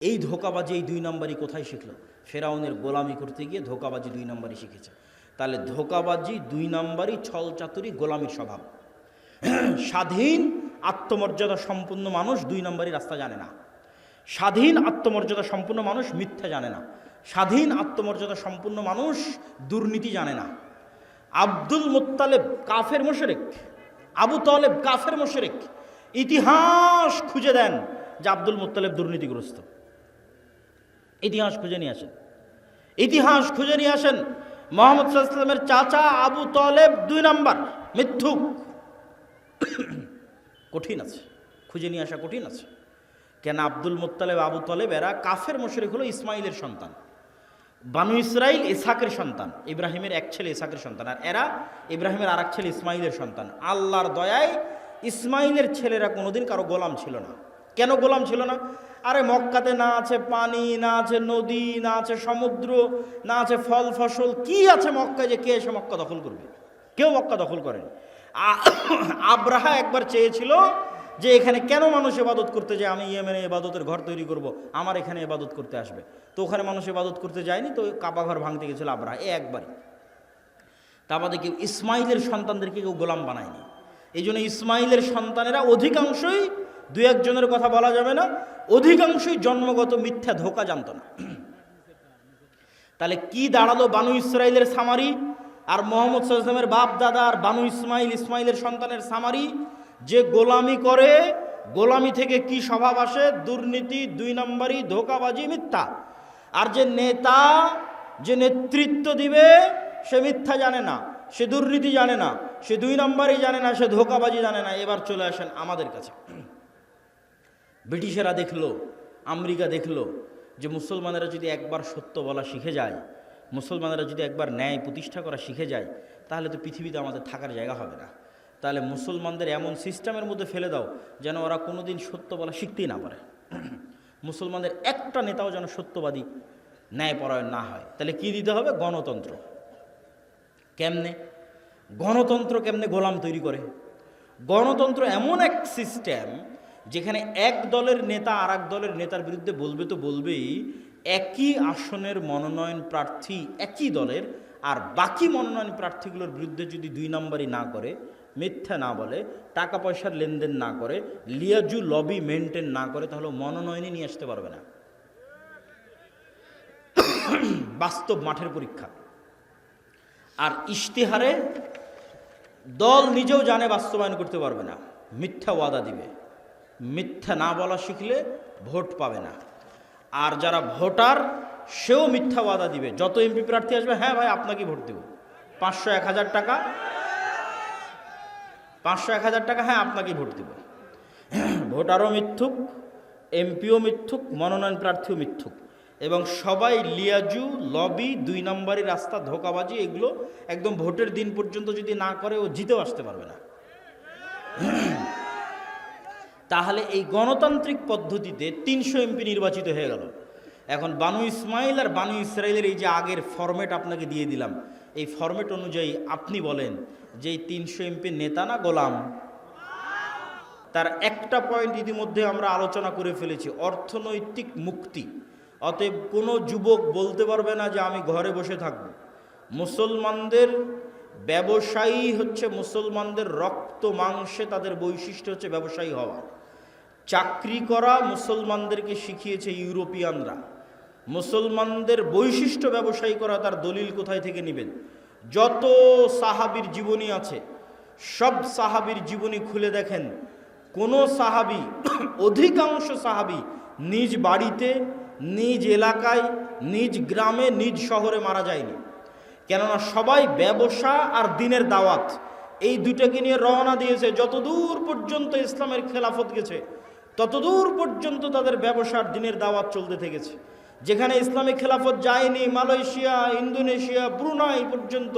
এই ধোঁকাবাজি, এই 2 নম্বরই কোথায় শিখলো? ফেরাউনের গোলামি করতে গিয়ে ধোঁকাবাজি 2 নম্বরই শিখেছে। তাহলে ধোঁকাবাজি 2 নম্বরই, ছল চাতুরি, গোলামির স্বভাব। স্বাধীন আত্মমর্যাদা সম্পন্ন মানুষ 2 নম্বরই রাস্তা জানে না। স্বাধীন আত্মমর্যাদা সম্পন্ন মানুষ মিথ্যা জানে না। স্বাধীন আত্মমর্যাদা সম্পন্ন মানুষ দুর্নীতি জানে না। আব্দুল মুত্তালেব কাফের মুশরিক, আবু তালেব কাফের মুশরিক। ইতিহাস খুঁজে দেন যে আব্দুল মুত্তালেব দুর্নীতিগ্রস্ত। ইতিহাস খুঁজে নিয়ে আসেন, ইতিহাস খুঁজে নিয়ে আসেন। মুহাম্মদ সাল্লাল্লাহু আলাইহি ওয়াসাল্লামের চাচা আবু তালেব 2 নম্বর মিথ্যুক। কঠিন আছে, খুঁজে নিয়ে আসা কঠিন আছে। কেন? আব্দুল মুত্তালেব, আবু তালেব এরা কাফের মুশরিক, হলো ইসমাইলের সন্তান। বানু ইসরাইল ইসহাকের সন্তান, ইব্রাহিমের এক ছেলে ইসহাকের সন্তান, আর এরা ইব্রাহিমের আর এক ছেলে ইসমাইলের সন্তান। আল্লাহর দয়ায় ইসমাইলের ছেলেরা কোনোদিন কারো গোলাম ছিল না। কেন গোলাম ছিল না? আরে মক্কাতে না আছে পানি, না আছে নদী, না আছে সমুদ্র, না আছে ফল ফসল, কি আছে মক্কায় যে কে এসে মক্কা দখল করবে? কেউ মক্কা দখল করেনি। আব্রাহা একবার চেয়েছিল যে এখানে কেন মানুষ ইবাদত করতে যায়, আমি ইয়েমেনে ইবাদতের ঘর তৈরি করব, আমার এখানে ইবাদত করতে আসবে। তো ওখানে মানুষ ইবাদত করতে যায়নি, তো কাবা ঘর ভাঙতে গেছিল আব্রাহা, একবারই। তা বাদে কেউ ইসমাইলের সন্তানদেরকে কেউ গোলাম বানায়নি। এই জন্য ইসমাইলের সন্তানেরা অধিকাংশই, 2-1 জনের কথা বলা যাবে না, অধিকাংশই জন্মগত মিথ্যা ধোঁকা জানত না। তাহলে কি দাঁড়ালো? বানু ইসরাইলের সামারি আর মুহাম্মদ সাল্লাল্লাহু আলাইহি ওয়াসাল্লামের বাপ দাদা আর বানু ইসমাইল, ইসমাইলের সন্তানের সামারি। যে গোলামি করে, গোলামি থেকে কি স্বভাব আসে? দুর্নীতি, 2 নম্বরই, ধোঁকাবাজি, মিথ্যা। আর যে নেতা, যে নেতৃত্ব দিবে, সে মিথ্যা জানে না, সে দুর্নীতি জানে না, সে 2 নম্বরই জানে না, সে ধোঁকাবাজি জানে না। এবার চলে আসেন আমাদের কাছে। ব্রিটিশেরা দেখলো, আমেরিকা দেখলো যে মুসলমানেরা যদি একবার সত্য বলা শিখে যায়, মুসলমানেরা যদি একবার ন্যায় প্রতিষ্ঠা করা শিখে যায়, তাহলে তো পৃথিবীতে আমাদের থাকার জায়গা হবে না। তাহলে মুসলমানদের এমন সিস্টেমের মধ্যে ফেলে দাও যেন ওরা কোনোদিন সত্য বলা শিখতেই না পারে। মুসলমানদের একটা নেতাও যেন সত্যবাদী, ন্যায়পরায়ণ না হয়। তাহলে কি দিতে হবে? গণতন্ত্র। কেমনে গণতন্ত্র? কেমনে গোলাম তৈরি করে? গণতন্ত্র এমন এক সিস্টেম যেখানে এক দলের নেতা আর এক দলের নেতার বিরুদ্ধে বলবে তো বলবেই, একই আসনের মনোনয়ন প্রার্থী একই দলের, আর বাকি মনোনয়ন প্রার্থীগুলোর বিরুদ্ধে যদি 2 নম্বরই না করে, মিথ্যা না বলে, টাকা পয়সার লেনদেন না করে, লিয়াজু লবি মেনটেন না করে, তাহলে মনোনয়নই নিয়ে আসতে পারবে না। বাস্তব মাঠের পরীক্ষা। আর ইশতেহারে দল নিজেও জানে বাস্তবায়ন করতে পারবে না, মিথ্যা ওয়াদা দিবে। মিথ্যা না বলা শিখলে ভোট পাবে না। আর যারা ভোটার, সেও মিথ্যা ওয়াদা দিবে। যত এমপি প্রার্থী আসবে, হ্যাঁ ভাই আপনাকে ভোট দেব, 500-1000 টাকা, 500-1000 টাকা, হ্যাঁ আপনাকেই ভোট দেব। ভোটারও মিথ্যুক, এমপিও মিথ্যুক, মনোনয়ন প্রার্থীও মিথ্যুক, এবং সবাই লিয়াজু লবি, 2 নম্বরই রাস্তা, ধোঁকাবাজি, এগুলো একদম ভোটের দিন পর্যন্ত যদি না করে, ও জিতেও আসতে পারবে না। তাহলে এই গণতান্ত্রিক পদ্ধতিতে 300 এমপি নির্বাচিত হয়ে গেল। এখন বানু ইসমাইল আর বানু ইসরাইলের এই যে আগের ফরম্যাট আপনাকে দিয়ে দিলাম, এই ফরম্যাট অনুযায়ী আপনি বলেন যে এই 300 এমপি নেতা না গোলাম? তার একটা পয়েন্ট ইতিমধ্যে আমরা আলোচনা করে ফেলেছি, অর্থনৈতিক মুক্তি। অতএব কোনো যুবক বলতে পারবে না যে আমি ঘরে বসে থাকব। মুসলমানদের ব্যবসায়ী হচ্ছে, মুসলমানদের রক্ত মাংসে তাদের বৈশিষ্ট্য হচ্ছে ব্যবসায়ী হওয়া। চাকরি করা মুসলমানদেরকে শিখিয়েছে ইউরোপিয়ানরা। মুসলমানদের বৈশিষ্ট্য ব্যবসায়ী করা, তার দলিল কোথায় থেকে নেবেন? যত সাহাবীর জীবনী আছে, সব সাহাবীর জীবনী খুলে দেখেন, কোন সাহাবী, অধিকাংশ সাহাবী নিজ বাড়িতে, নিজ এলাকায়, নিজ গ্রামে, নিজ শহরে মারা যায়নি। কেননা সবাই ব্যবসা আর দিনের দাওয়াত, এই দুটাকে নিয়ে রওনা দিয়েছে। যতদূর পর্যন্ত ইসলামের খেলাফত গেছে, ততদূর পর্যন্ত তাদের ব্যবসার দিনের দাওয়াত চলতে থেকেছে। যেখানে ইসলামিক খেলাফত যায়নি, মালয়েশিয়া, ইন্দোনেশিয়া, ব্রুনাই পর্যন্ত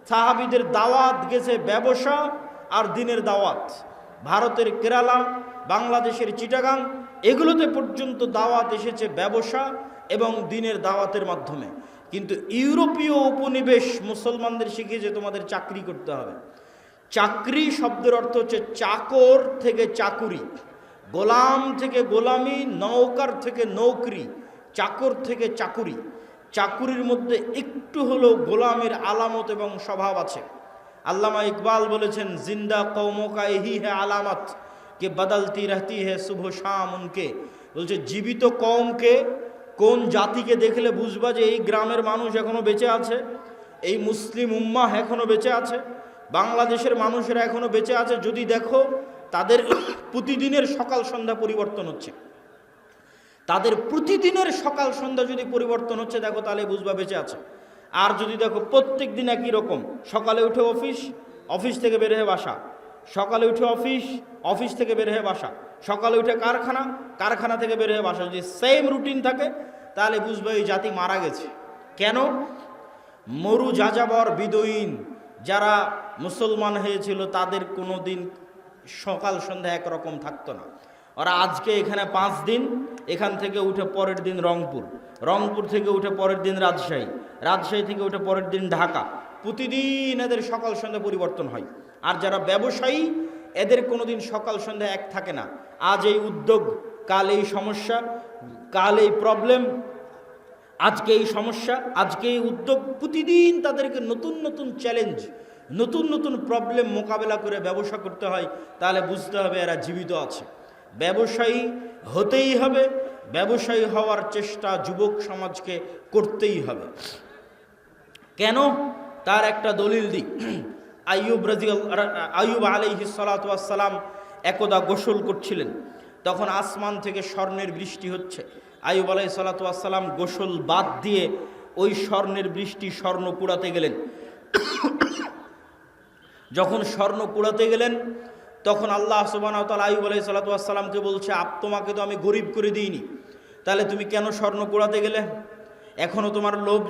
সাহাবীদের দাওয়াত গেছে ব্যবসা আর দিনের দাওয়াত। ভারতের কেরালা, বাংলাদেশের চিটাগাং, এগুলোতে পর্যন্ত দাওয়াত এসেছে ব্যবসা এবং দিনের দাওয়াতের মাধ্যমে। কিন্তু ইউরোপীয় উপনিবেশ মুসলমানদের শিখিয়েছে তোমাদের চাকরি করতে হবে। চাকরি শব্দের অর্থ হচ্ছে চাকর থেকে চাকুরি, গোলাম থেকে গোলামি, নৌকার থেকে নৌকরি, চাকর থেকে চাকুরি। চাকুরির মধ্যে একটু হলেও গোলামের আলামত এবং স্বভাব আছে। আল্লামা ইকবাল বলেছেন, জিন্দা কৌমকা এহি হে আলামত কে বদলতি রহতি হে শুভ শাম উনকে। বলছে জীবিত কওমকে, কোন জাতিকে দেখলে বুঝবা যে এই গ্রামের মানুষ এখনো বেঁচে আছে, এই মুসলিম উম্মাহ এখনো বেঁচে আছে, বাংলাদেশের মানুষেরা এখনো বেঁচে আছে, যদি দেখো তাদের প্রতিদিনের সকাল সন্ধ্যা পরিবর্তন হচ্ছে, তাদের প্রতিদিনের সকাল সন্ধ্যা যদি পরিবর্তন হচ্ছে দেখো, তাহলে বুঝবা বেঁচে আছে। আর যদি দেখো প্রত্যেক দিন একই রকম, সকালে উঠে অফিস, অফিস থেকে বের হয়ে বাসা, সকালে উঠে অফিস, অফিস থেকে বের হয়ে বাসা, সকালে উঠে কারখানা, কারখানা থেকে বের হয়ে বাসা, যদি সেম রুটিন থাকে তাহলে বুঝবে এই জাতি মারা গেছে। কেন? মরু যাযাবর বিদয়ীন যারা মুসলমান হয়েছিল তাদের কোনো দিন সকাল সন্ধ্যা একরকম থাকতো না। ওরা আজকে এখানে 5 দিন, এখান থেকে উঠে পরের দিন রংপুর, রংপুর থেকে উঠে পরের দিন রাজশাহী, রাজশাহী থেকে উঠে পরের দিন ঢাকা। প্রতিদিন এদের সকাল সন্ধ্যা পরিবর্তন হয়। আর যারা ব্যবসায়ী এদের কোনো দিন সকাল সন্ধ্যা এক থাকে না। আজ এই উদ্যোগ, কাল এই সমস্যা, কাল এই প্রবলেম, আজকে এই সমস্যা, আজকে এই উদ্যোগ। প্রতিদিন তাদেরকে নতুন নতুন চ্যালেঞ্জ, নতুন নতুন প্রবলেম মোকাবেলা করে ব্যবসা করতে হয়। তাহলে বুঝতে হবে এরা জীবিত আছে। ব্যবসায়ী হতেই হবে, ব্যবসায়ী হওয়ার চেষ্টা যুবক সমাজকে করতেই হবে। কেন? তার একটা দলিল দিই। আইয়ুব আলাইহিস সালাতু ওয়াস সালাম একদা গোসল করছিলেন, তখন আসমান থেকে স্বর্ণের বৃষ্টি হচ্ছে। আইয়ুব আলাইহিস সালাতু ওয়াস সালাম গোসল বাদ দিয়ে ওই স্বর্ণের বৃষ্টি, স্বর্ণ কুড়াতে গেলেন। যখন স্বর্ণ কুড়াতে গেলেন তখন আল্লাহ সুবহানাহু ওয়া তাআলা আইয়ুব আলাইহিস সালাতু ওয়াস সালামকে বলছে, তোমাকে তো আমি গরিব করে দিইনি, তাহলে তুমি কেন স্বর্ণ কুড়াতে গেলে? এখনও তোমার লোভ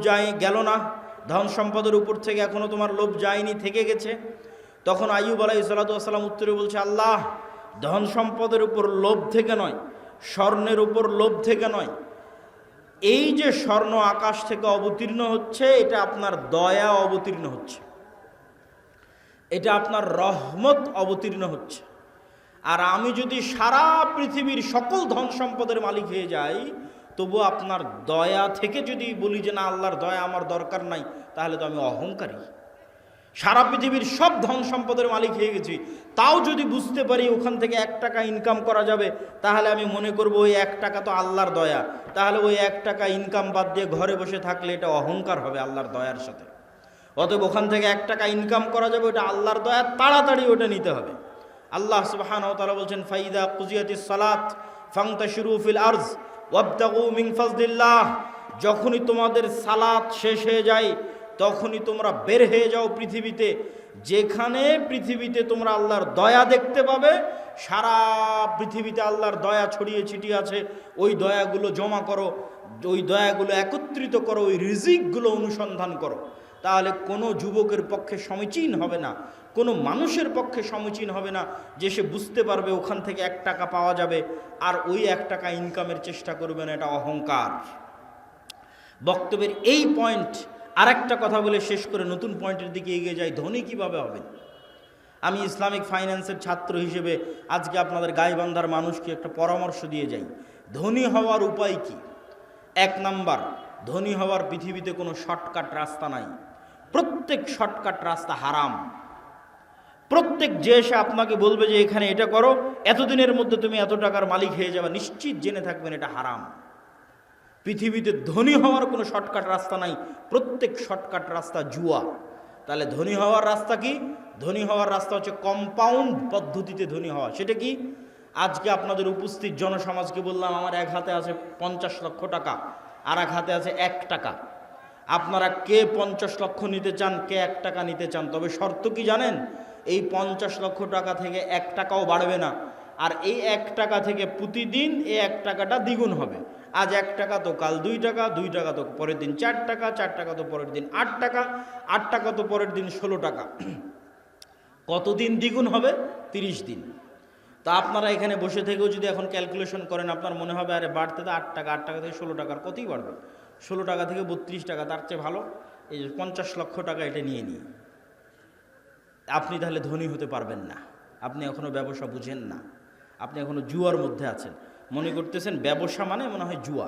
গেল না? ধন সম্পদের উপর থেকে এখনও তোমার লোভ যায়নি, থেকে গেছে? তখন আইয়ুব আলাইহিস সালাতু ওয়াস সালাম উত্তরে বলছে, আল্লাহ, ধন সম্পদের উপর লোভ থেকে নয়, স্বর্ণের উপর লোভ থেকে নয়, এই যে স্বর্ণ আকাশ থেকে অবতীর্ণ হচ্ছে এটা আপনার দয়া অবতীর্ণ হচ্ছে, এটা আপনার রহমত অবতীর্ণ হচ্ছে। আর আমি যদি সারা পৃথিবীর সকল ধন সম্পদের মালিক হয়ে যাই, তবু আপনার দয়া থেকে যদি বলি যে না, আল্লাহর দয়া আমার দরকার নাই, তাহলে তো আমি অহংকারী। সারা পৃথিবীর সব ধন সম্পদের মালিক হয়ে গেছি, তাও যদি বুঝতে পারি ওখান থেকে 1 টাকা ইনকাম করা যাবে, তাহলে আমি মনে করব ওই 1 টাকা তো আল্লাহর দয়া। তাহলে ওই 1 টাকা ইনকাম বাদ দিয়ে ঘরে বসে থাকলে এটা অহংকার হবে আল্লাহর দয়ার সাথে। অতএব ওখান থেকে 1 টাকা ইনকাম করা যাবে, ওটা আল্লাহর দয়া, তাড়াতাড়ি ওটা নিতে হবে। আল্লাহ সুবহানাহু ওয়া তাআলা বলছেন, ফাইদা কুজিয়াতিস সালাত ফান্তাশিরু ফিল আরজ ওয়াবতাগু মিন ফাজলিল্লাহ। যখনই তোমাদের সালাত শেষ হয়ে যায় তখনই তোমরা বের হয়ে যাও পৃথিবীতে। যেখানে পৃথিবীতে তোমরা আল্লাহর দয়া দেখতে পাবে, সারা পৃথিবীতে আল্লাহর দয়া ছড়িয়ে ছিটিয়ে আছে, ওই দয়াগুলো জমা করো, ওই দয়াগুলো একত্রিত করো, ওই রিজিকগুলো অনুসন্ধান করো। তাহলে কোনো যুবকের পক্ষে সমীচীন হবে না, কোনো মানুষের পক্ষে সমীচীন হবে না যে সে বুঝতে পারবে ওখান থেকে 1 টাকা পাওয়া যাবে আর ওই 1 টাকা ইনকামের চেষ্টা করবে না, এটা অহংকার। বক্তব্যের এই পয়েন্ট আর একটা কথা বলে শেষ করে নতুন পয়েন্টের দিকে এগিয়ে যাই। ধনী কিভাবে হবে? আমি ইসলামিক ফাইন্যান্সের ছাত্র হিসেবে আজকে আপনাদের গাইবান্ধার মানুষকে একটা পরামর্শ দিয়ে যাই। ধনী হওয়ার উপায় কি? 1 নাম্বার, ধনী হওয়ার পৃথিবীতে কোনো শর্টকাট রাস্তা নাই। প্রত্যেক শর্টকাট রাস্তা হারাম। প্রত্যেক যে এসে আপনাকে বলবে যে এখানে এটা করো, এতদিনের মধ্যে তুমি এত টাকার মালিক হয়ে যাবে, নিশ্চিত জেনে থাকবেন এটা হারাম। পৃথিবীতে ধনী হওয়ার কোনো শর্টকাট রাস্তা নাই, প্রত্যেক শর্টকাট রাস্তা জুয়া। তাহলে ধনী হওয়ার রাস্তা কি? ধনী হওয়ার রাস্তা হচ্ছে কম্পাউন্ড পদ্ধতিতে ধনী হওয়া। সেটা কি? আজকে আপনাদের উপস্থিত জনসমাজকে বললাম আমার এক হাতে আছে 50 লক্ষ টাকা, আর এক হাতে আছে 1 টাকা। আপনারা কে 50 লক্ষ নিতে চান, কে 1 টাকা নিতে চান? তবে শর্ত কি জানেন? এই 50 লক্ষ টাকা থেকে 1 টাকাও বাড়বে না, আর এই 1 টাকা থেকে প্রতিদিন এই 1 টাকাটা দ্বিগুণ হবে। আজ 1 টাকা তো কাল 2 টাকা, 2 টাকা তো পরের দিন 4 টাকা, 4 টাকা তো পরের দিন 8 টাকা, 8 টাকা তো পরের দিন 16 টাকা। কতদিন দ্বিগুণ হবে? 30 দিন। তা আপনারা এখানে বসে থেকেও যদি এখন ক্যালকুলেশন করেন, আপনার মনে হবে আরে বাড়তে তো 8 টাকা, 8 টাকা থেকে 16 টাকার কতই বাড়বে, 16 টাকা থেকে 32 টাকা, তার চেয়ে ভালো এই 50 লক্ষ টাকা এটা নিয়ে নিই। আপনি তাহলে ধনী হতে পারবেন না, আপনি এখনও ব্যবসা বুঝেন না। আপনি এখনো জুয়ার মধ্যে আছেন, মনে করতেছেন ব্যবসা মানে মনে হয় জুয়া,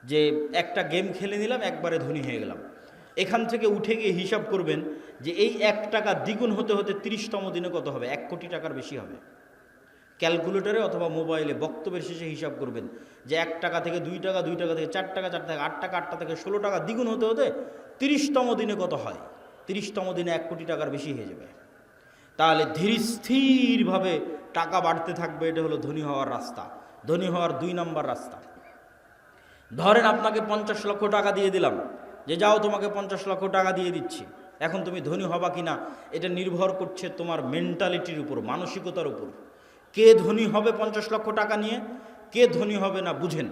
যে একটা গেম খেলে নিলাম একবারে ধনী হয়ে গেলাম। এখান থেকে উঠে গিয়ে হিসাব করবেন যে এই 1 টাকা দ্বিগুণ হতে হতে 30তম দিনে কত হবে, 1 কোটি টাকার বেশি হবে। ক্যালকুলেটরে অথবা মোবাইলে বক্তব্যের শেষে হিসাব করবেন যে 1 টাকা থেকে 2 টাকা, 2 টাকা থেকে 4 টাকা, 4 টাকা 8 টাকা, 8 টাকা থেকে 16 টাকা, দ্বিগুণ হতে হতে 30তম দিনে কত হয়, 30তম দিনে 1 কোটি টাকার বেশি হয়ে যাবে। তাহলে ধীর স্থিরভাবে টাকা বাড়তে থাকবে, এটা হলো ধনী হওয়ার রাস্তা, ধনী হওয়ার 2 নম্বর রাস্তা। ধরেন আপনাকে 50 লক্ষ টাকা দিয়ে দিলাম, যে যাও তোমাকে 50 লক্ষ টাকা দিয়ে দিচ্ছি, এখন তুমি ধনী হবা কিনা এটা নির্ভর করছে তোমার মেন্টালিটির উপর, মানসিকতার উপর। কে ধনী হবে 50 লক্ষ টাকা নিয়ে, কে ধনী হবে না বুঝেন।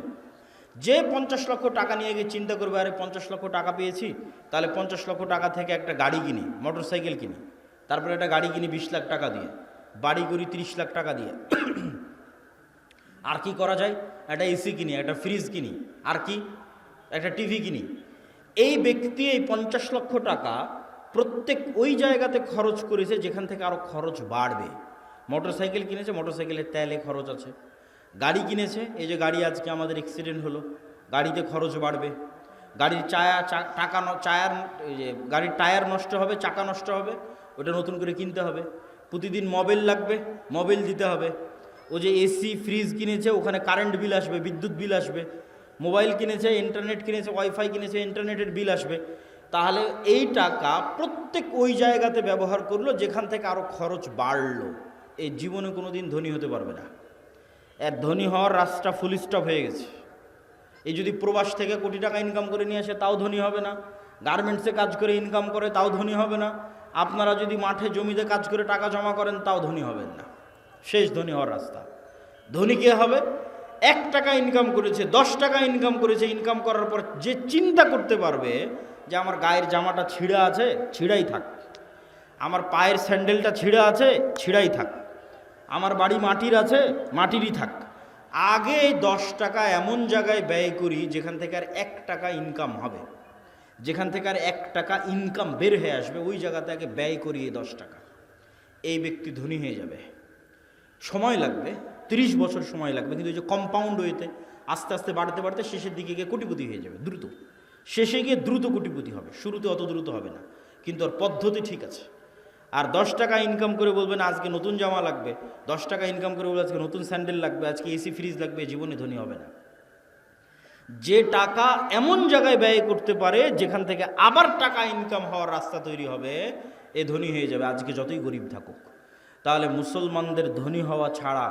যে 50 লক্ষ টাকা নিয়ে গিয়ে চিন্তা করবে আরে 50 লক্ষ টাকা পেয়েছি, তাহলে 50 লক্ষ টাকা থেকে একটা গাড়ি কিনি, মোটর সাইকেল কিনি, তারপরে একটা গাড়ি কিনি 20 লাখ টাকা দিয়ে, বাড়ি করি 30 লাখ টাকা দিয়ে, আর কি করা যায়, একটা এসি কিনি, একটা ফ্রিজ কিনি, আর কি একটা টিভি কিনি। এই ব্যক্তি এই 50 লক্ষ টাকা প্রত্যেক ওই জায়গাতে খরচ করেছে যেখান থেকে আরও খরচ বাড়বে। মোটর সাইকেল কিনেছে, মোটর সাইকেলের তেলে খরচ আছে। গাড়ি কিনেছে, এই যে গাড়ি আজকে আমাদের অ্যাক্সিডেন্ট হলো, গাড়িতে খরচ বাড়বে। গাড়ির গাড়ির টায়ার নষ্ট হবে, চাকা নষ্ট হবে, ওটা নতুন করে কিনতে হবে। প্রতিদিন মোবাইল লাগবে, মোবাইল দিতে হবে। ও যে এসি ফ্রিজ কিনেছে, ওখানে কারেন্ট বিল আসবে, বিদ্যুৎ বিল আসবে। মোবাইল কিনেছে, ইন্টারনেট কিনেছে, ওয়াইফাই কিনেছে, ইন্টারনেটের বিল আসবে। তাহলে এই টাকা প্রত্যেক ওই জায়গাতে ব্যবহার করলো যেখান থেকে আরও খরচ বাড়লো। এই জীবনে কোনো দিন ধনী হতে পারবে না। এর ধনী হওয়ার রাস্তা ফুল স্টপ হয়ে গেছে। এই যদি প্রবাস থেকে কোটি টাকা ইনকাম করে নিয়ে আসে তাও ধনী হবে না, গার্মেন্টসে কাজ করে ইনকাম করে তাও ধনী হবে না, আপনারা যদি মাঠে জমিতে কাজ করে টাকা জমা করেন তাও ধনী হবেন না। শেষ ধনী হওয়ার রাস্তা। ধনী কে হবে? 1 টাকা ইনকাম করেছে, 10 টাকা ইনকাম করেছে, ইনকাম করার পর যে চিন্তা করতে পারবে যে আমার গায়ের জামাটা ছিঁড়া আছে, ছিঁড়াই থাক, আমার পায়ের স্যান্ডেলটা ছিঁড়া আছে, ছিঁড়াই থাক, আমার বাড়ি মাটির আছে, মাটিরই থাক। আগে 10 টাকা এমন জায়গায় ব্যয় করি যেখান থেকে আর 1 টাকা ইনকাম হবে, যেখান থেকে আর 1 টাকা ইনকাম বের হয়ে আসবে, ওই জায়গাতে আগে ব্যয় করি এই 10 টাকা। এই ব্যক্তি ধনী হয়ে যাবে। সময় লাগবে, 30 বছর সময় লাগবে, কিন্তু এই যে কম্পাউন্ড ওয়েতে আস্তে আস্তে বাড়তে বাড়তে শেষের দিকে গিয়ে কোটিপতি হয়ে যাবে দ্রুত। শেষে গিয়ে দ্রুত কোটিপতি হবে, শুরুতে অত দ্রুত হবে না, কিন্তু ওর পদ্ধতি ঠিক আছে। আর 10 টাকা ইনকাম করে বলবেন আজকে নতুন জামা লাগবে, 10 টাকা ইনকাম করে বলবে আজকে নতুন স্যান্ডেল লাগবে, আজকে এসি ফ্রিজ লাগবে, জীবনে ধনী হবে না। যে টাকা এমন জায়গায় ব্যয় করতে পারে যেখান থেকে আবার টাকা ইনকাম হওয়ার রাস্তা তৈরি হবে, এ ধনী হয়ে যাবে, আজকে যতই গরিব থাকুক। তাহলে মুসলমানদের ধনী হওয়া ছাড়া,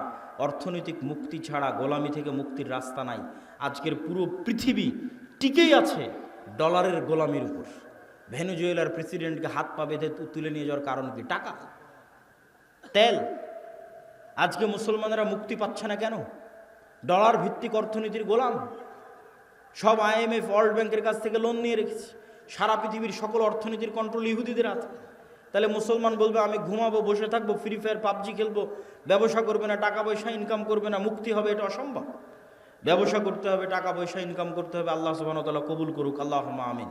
অর্থনৈতিক মুক্তি ছাড়া গোলামি থেকে মুক্তির রাস্তা নাই। আজকের পুরো পৃথিবী টিকেই আছে ডলারের গোলামির উপর। ভেনেজুয়েলার প্রেসিডেন্টকে হাত পা বেঁধে তুলে নিয়ে যাওয়ার কারণ কি? টাকা, তেল। আজকে মুসলমানেরা মুক্তি পাচ্ছে না কেন? ডলার ভিত্তিক অর্থনীতির গোলাম। সব IMF, ওয়ার্ল্ড ব্যাংকের কাছ থেকে লোন নিয়ে রেখেছে। সারা পৃথিবীর সকল অর্থনীতির কন্ট্রোল ইহুদিদের হাতে। তাহলে মুসলমান বলবে আমি ঘুমাবো, বসে থাকবো, ফ্রি ফায়ার পাবজি খেলবো, ব্যবসা করবে না, টাকা পয়সা ইনকাম করবে না, মুক্তি হবে? এটা অসম্ভব। ব্যবসা করতে হবে, টাকা পয়সা ইনকাম করতে হবে। আল্লাহ সুবহানাহু ওয়া তাআলা কবুল করুক, আল্লাহুম্মা আমিন।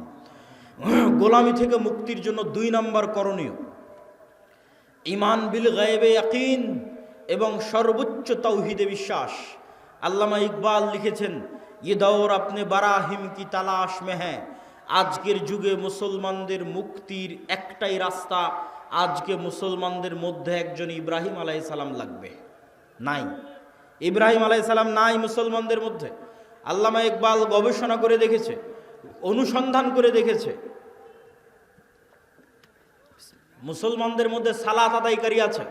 গোলামি থেকে মুক্তির জন্য 2 নম্বর করণীয় ঈমান বিল গায়বে ইয়াকিন এবং সর্বোচ্চ তাওহীদে বিশ্বাস। আল্লামা ইকবাল লিখেছেন, ये दौर अपने बराहिम की तलाश में है। আজকের যুগে মুসলমানদের মুক্তির একটাই রাস্তা। আজকে মুসলমানদের মধ্যে একজন ইব্রাহিম আলাইহিস সালাম লাগবে। নাই, ইব্রাহিম আলাইহিস সালাম নাই মুসলমানদের মধ্যে। আল্লামা ইকবাল গবেষণা করে দেখেছে, অনুসন্ধান করে দেখেছে, মুসলমানদের মধ্যে সালাত আদায়কারী আছে,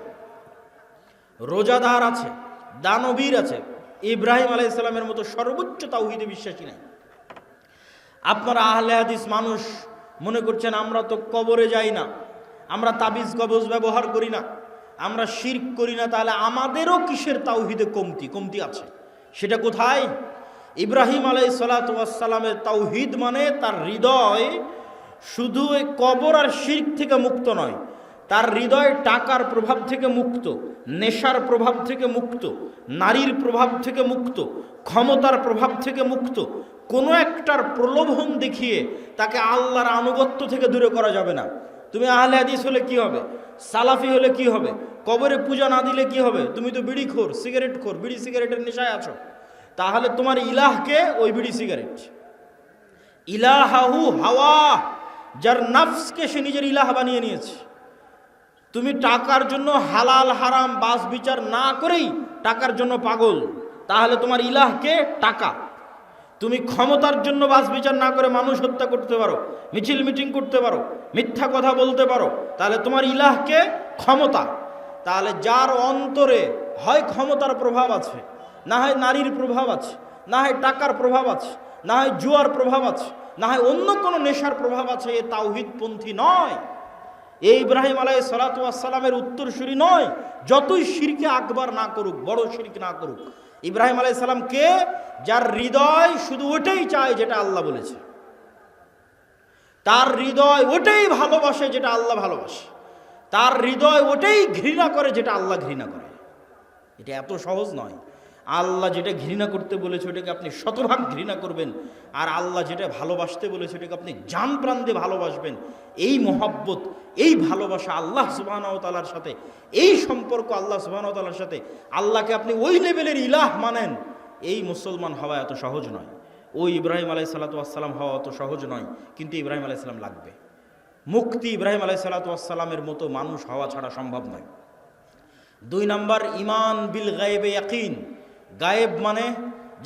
রোজাদার আছে, দানবীর আছে, ইব্রাহিম আলাইহিস সালামের মতো সর্বোচ্চ তাওহীদে বিশ্বাসী নাই। আপনারা আহলে হাদিস মানুষ মনে করছেন আমরা তো কবরে যাই না, আমরা তাবিজ কবজ ব্যবহার করি না, আমরা শিরক করি না, তাহলে আমাদেরও কিসের তাওহীদে কমতি আছে? সেটা কোথায়? ইব্রাহিম আলাইহিস সালাতু ওয়াস সালামের তাওহীদ মানে তার হৃদয় শুধু এই কবর আর শিরক থেকে মুক্ত নয়, তার হৃদয় টাকার প্রভাব থেকে মুক্ত, নেশার প্রভাব থেকে মুক্ত, নারীর প্রভাব থেকে মুক্ত, ক্ষমতার প্রভাব থেকে মুক্ত। কোনো একটার প্রলোভন দেখিয়ে তাকে আল্লাহর আনুগত্য থেকে দূরে করা যাবে না। তুমি আহলে হাদিস হলে কি হবে, সালাফি হলে কি হবে, কবরে পূজা না দিলে কি হবে? তুমি তো বিড়ি খোর, সিগারেট খোর, বিড়ি সিগারেটের নেশায় আছো। তাহলে তোমার ইলাহকে ওই বিড়ি সিগারেট। ইলাহাহু হাওয়া, যার নফসকে সে নিজের ইলাহ বানিয়ে নিয়েছে। তুমি টাকার জন্য হালাল হারাম বাস বিচার না করেই টাকার জন্য পাগল, তাহলে তোমার ইলাহকে টাকা। তুমি ক্ষমতার জন্য বাস বিচার না করে মানুষ হত্যা করতে পারো, মিছিল মিটিং করতে পারো, মিথ্যা কথা বলতে পারো, তাহলে তোমার ইলাহকে ক্ষমতা। তাহলে যার অন্তরে হয় ক্ষমতার প্রভাব আছে, না হয় নারীর প্রভাব আছে, না হয় টাকার প্রভাব আছে, না হয় জুয়ার প্রভাব আছে, না হয় অন্য কোনো নেশার প্রভাব আছে, এ তাওহীদপন্থী নয়, এই ইব্রাহিম আলাইহিস সালাতু ওয়াস সালামের উত্তরসূরি নয়। যতই শিরকে আকবার না করুক, বড় শিরক না করুক, ইব্রাহিম আলাইহিস সালাম কে? যার হৃদয় শুধু ওটাই চায় যেটা আল্লাহ বলেছে, তার হৃদয় ওটাই ভালোবাসে যেটা আল্লাহ ভালোবাসে, তার হৃদয় ওটাই ঘৃণা করে যেটা আল্লাহ ঘৃণা করে। এটা এত সহজ নয়। আল্লাহ যেটা ঘৃণা করতে বলেছে ওটাকে আপনি শতভাগ ঘৃণা করবেন, আর আল্লাহ যেটা ভালোবাসতে বলেছে ওটাকে আপনি জান প্রাণ দিয়ে ভালোবাসবেন। এই মহব্বত, এই ভালোবাসা আল্লাহ সুবহানাহু ওয়া তাআলার সাথে, এই সম্পর্ক আল্লাহ সুবহানাহু ওয়া তাআলার সাথে, আল্লাহকে আপনি ওই লেভেলের ইলাহ মানেন, এই মুসলমান হওয়া এত সহজ নয়। ওই ইব্রাহিম আলাইহিস সালাতু ওয়াস সালাম হওয়া অত সহজ নয়, কিন্তু ইব্রাহিম আলাইহিস সালাম লাগবে। মুক্তি ইব্রাহিম আলাইহিস সালাতু ওয়াস সালামের মতো মানুষ হওয়া ছাড়া সম্ভব নয়। 2 নাম্বার, ঈমান বিল গায়বে ইয়াকিন। গায়েব মানে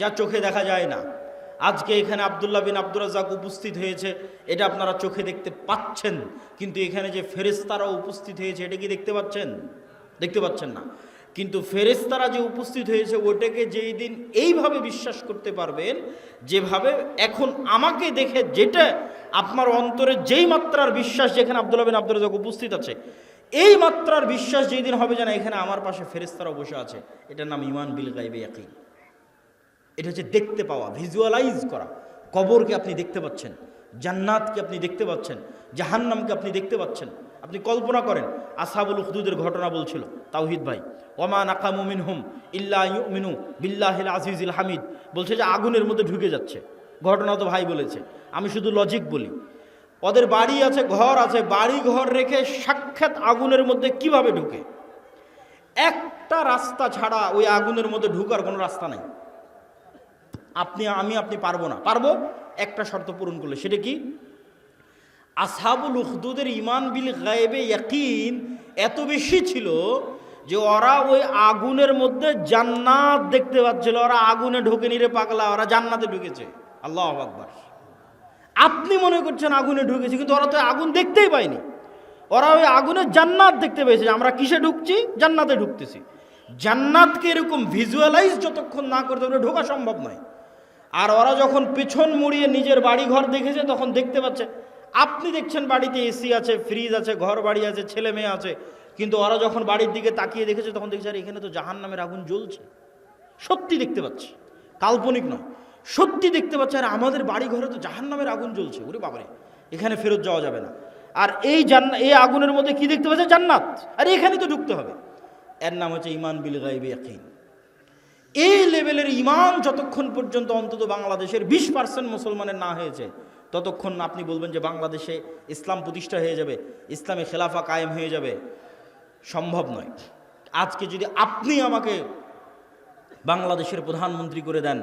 যা চোখে দেখা যায় না। আজকে এখানে আব্দুল্লাহ বিন আব্দুর রাজ্জাক উপস্থিত হয়েছে, এটা আপনারা চোখে দেখতে পাচ্ছেন, কিন্তু এখানে যে ফেরেশতারা উপস্থিত হয়েছে এটা কি দেখতে পাচ্ছেন? দেখতে পাচ্ছেন না। কিন্তু ফেরেশতারা যে উপস্থিত হয়েছে ওটাকে যেই দিন এইভাবে বিশ্বাস করতে পারবেন, যেভাবে এখন আমাকে দেখে যেটা আপনার অন্তরে যেই মাত্রার বিশ্বাস, যেখানে আব্দুল্লাহ বিন আব্দুর রাজ্জাক উপস্থিত আছে, এই মাত্রার বিশ্বাস যেই দিন হবে যেন এখানে আমার পাশে ফেরেশতারা বসে আছে, এটার নাম ঈমান বিল গায়বে ইয়াকিন। এটা হচ্ছে দেখতে পাওয়া, ভিজুয়ালাইজ করা। কবরকে আপনি দেখতে পাচ্ছেন, জান্নাতকে আপনি দেখতে পাচ্ছেন, জাহান্নামকে আপনি দেখতে পাচ্ছেন। আপনি কল্পনা করেন, আসহাবুল উখদুদের ঘটনা বলছিল তাওহীদ ভাই, ওমা নাকামু মিনহুম ইল্লা ইউমিনু বিল্লাহিল আজিজিল হামিদ, বলছে যে আগুনের মধ্যে ঢুকে যাচ্ছে। ঘটনা তো ভাই বলেছে, আমি শুধু লজিক বলি। ওদের বাড়ি আছে, ঘর আছে, বাড়ি ঘর রেখে সাক্ষাৎ আগুনের মধ্যে কিভাবে ঢুকে? একটা রাস্তা ছাড়া ওই আগুনের মধ্যে ঢুকার কোনো রাস্তা নাই। আপনি পারবো না। পারবো একটা শর্ত পূরণ করলে। সেটা কি? আসহাবুল উখদুদের ঈমান বিল গায়বে ইয়াকিন এত বেশি ছিল যে ওরা ওই আগুনের মধ্যে জান্নাত দেখতে পাচ্ছিল। ওরা আগুনে ঢোকেনি রে পাগলা, ওরা জান্নাতে ঢুকেছে। আল্লাহু আকবার। আপনি মনে করছেন আগুনে ঢুকেছে, কিন্তু ওরা তো আগুন দেখতেই পায়নি। ওরা ওই আগুনে জান্নাত দেখতে পেয়েছে। আমরা কিসে ঢুকছি? জান্নাতে ঢুকতেছি। জান্নাতকে এরকম ভিজুয়ালাইজ যতক্ষণ না করতে পারে ঢোকা সম্ভব নয়। আর ওরা যখন পেছন মুড়িয়ে নিজের বাড়ি ঘর দেখেছে তখন দেখতে পাচ্ছে। আপনি দেখছেন বাড়িতে এসি আছে, ফ্রিজ আছে, ঘর বাড়ি আছে, ছেলে মেয়ে আছে, কিন্তু ওরা যখন বাড়ির দিকে তাকিয়ে দেখেছে তখন দেখছে আর এখানে তো জাহান্নামের আগুন জ্বলছে। সত্যি দেখতে পাচ্ছে, কাল্পনিক নয়, সত্যি দেখতে পাচ্ছে। আর আমাদের বাড়ি ঘরে তো জাহান্নামের আগুন জ্বলছে, ওরে বাবারে, এখানে ফেরত যাওয়া যাবে না। আর এই আগুনের মধ্যে কি দেখতে পাচ্ছে? জান্নাত। আর এখানে তো ঢুকতে হবে। এর নাম হচ্ছে ঈমান বিল গায়বে ইয়াকিন। এই লেভেলের ঈমান যতক্ষণ পর্যন্ত অন্তত বাংলাদেশের 20% মুসলমানের না হয়েছে, ততক্ষণ আপনি বলবেন যে বাংলাদেশে ইসলাম প্রতিষ্ঠা হয়ে যাবে, ইসলামী খেলাফা কায়েম হয়ে যাবে, সম্ভব নয়। আজকে যদি আপনি আমাকে বাংলাদেশের প্রধানমন্ত্রী করে দেন,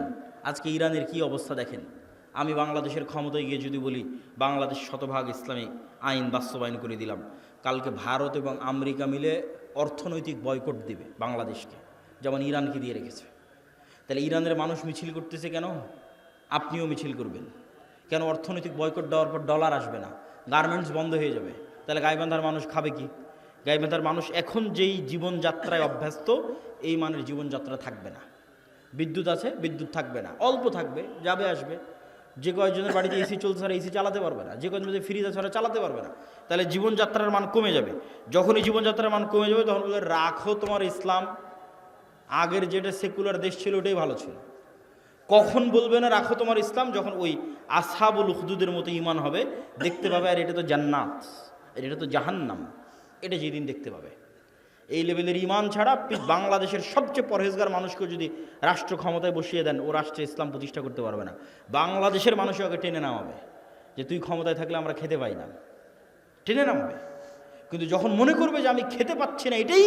আজকে ইরানের কি অবস্থা দেখেন। আমি বাংলাদেশের ক্ষমতায় গিয়ে যদি বলি বাংলাদেশ শতভাগ ইসলামী আইন বাস্তবায়ন করে দিলাম, কালকে ভারত এবং আমেরিকা মিলে অর্থনৈতিক বয়কট দিবে বাংলাদেশকে, যেমন ইরানকে দিয়ে রেখেছে। তাহলে ইরানের মানুষ মিছিল করতেছে কেন? আপনিও মিছিল করবেন কেন? অর্থনৈতিক বয়কট দেওয়ার পর ডলার আসবে না, গার্মেন্টস বন্ধ হয়ে যাবে। তাহলে গাইবান্ধার মানুষ খাবে কি? গাইবান্ধার মানুষ এখন যেই জীবনযাত্রায় অভ্যস্ত, এই মানের জীবনযাত্রা থাকবে না। বিদ্যুৎ আছে, বিদ্যুৎ থাকবে না, অল্প থাকবে, যাবে আসবে। যে কয়েকজনের বাড়িতে এসি চলছে আর এসি চালাতে পারবে না, যে কয়েকজন ফ্রিজ আছে ওরা চালাতে পারবে না। তাহলে জীবনযাত্রার মান কমে যাবে। যখনই জীবনযাত্রার মান কমে যাবে তখন বলে রাখো তোমার ইসলাম, আগের যেটা সেকুলার দেশ ছিল ওটাই ভালো ছিল। কখন বলবে না রাখো তোমার ইসলাম? যখন ওই আসহাবুল উখদুদের মতো ঈমান হবে, দেখতে পাবে আর এটা তো জান্নাত, এটা তো জাহান্নাম, এটা যেদিন দেখতে পাবে। এই লেভেলের ঈমান ছাড়া বাংলাদেশের সবচেয়ে পরহেজগার মানুষকে যদি রাষ্ট্র ক্ষমতায় বসিয়ে দেন, ও রাষ্ট্রে ইসলাম প্রতিষ্ঠা করতে পারবে না। বাংলাদেশের মানুষও ওকে টেনে নামাবে যে তুই ক্ষমতায় থাকলে আমরা খেতে পাই না, টেনে নামাবে। কিন্তু যখন মনে করবে যে আমি খেতে পাচ্ছি না, এটাই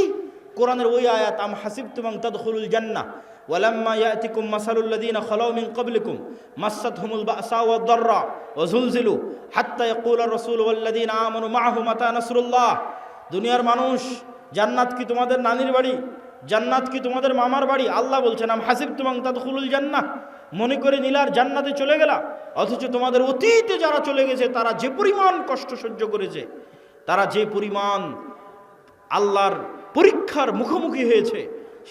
কোরআনের ওই আয়াত, আম হাসিবতুম আন তাদখুলুল জান্নাহ ওয়ালাম্মা ইয়াতিকুম মাসালুল লাযীনা খালাউ মিন ক্বাবলিকুম মাসসাতহুমুল বা'সা ওয়াদ দাররা ওয়া যুলজিলু হাত্তা ইয়াকুলার রাসূলু ওয়াল লাযীনা আমানু মাআহু মাতা নাসরুল্লাহ। দুনিয়ার মানুষ, জান্নাত কি তোমাদের নানির বাড়ি? জান্নাত কি তোমাদের মামার বাড়ি? আল্লাহ বলছেন, আম হাসিবতুম আন তাদখুলুল জান্নাহ, মনে করে নিলার জান্নাতে চলে গেলা, অথচ তোমাদের অতীতে যারা চলে গেছে তারা যে পরিমাণ কষ্ট সহ্য করেছে, তারা যে পরিমাণ আল্লাহর পরীক্ষার মুখোমুখি হয়েছে,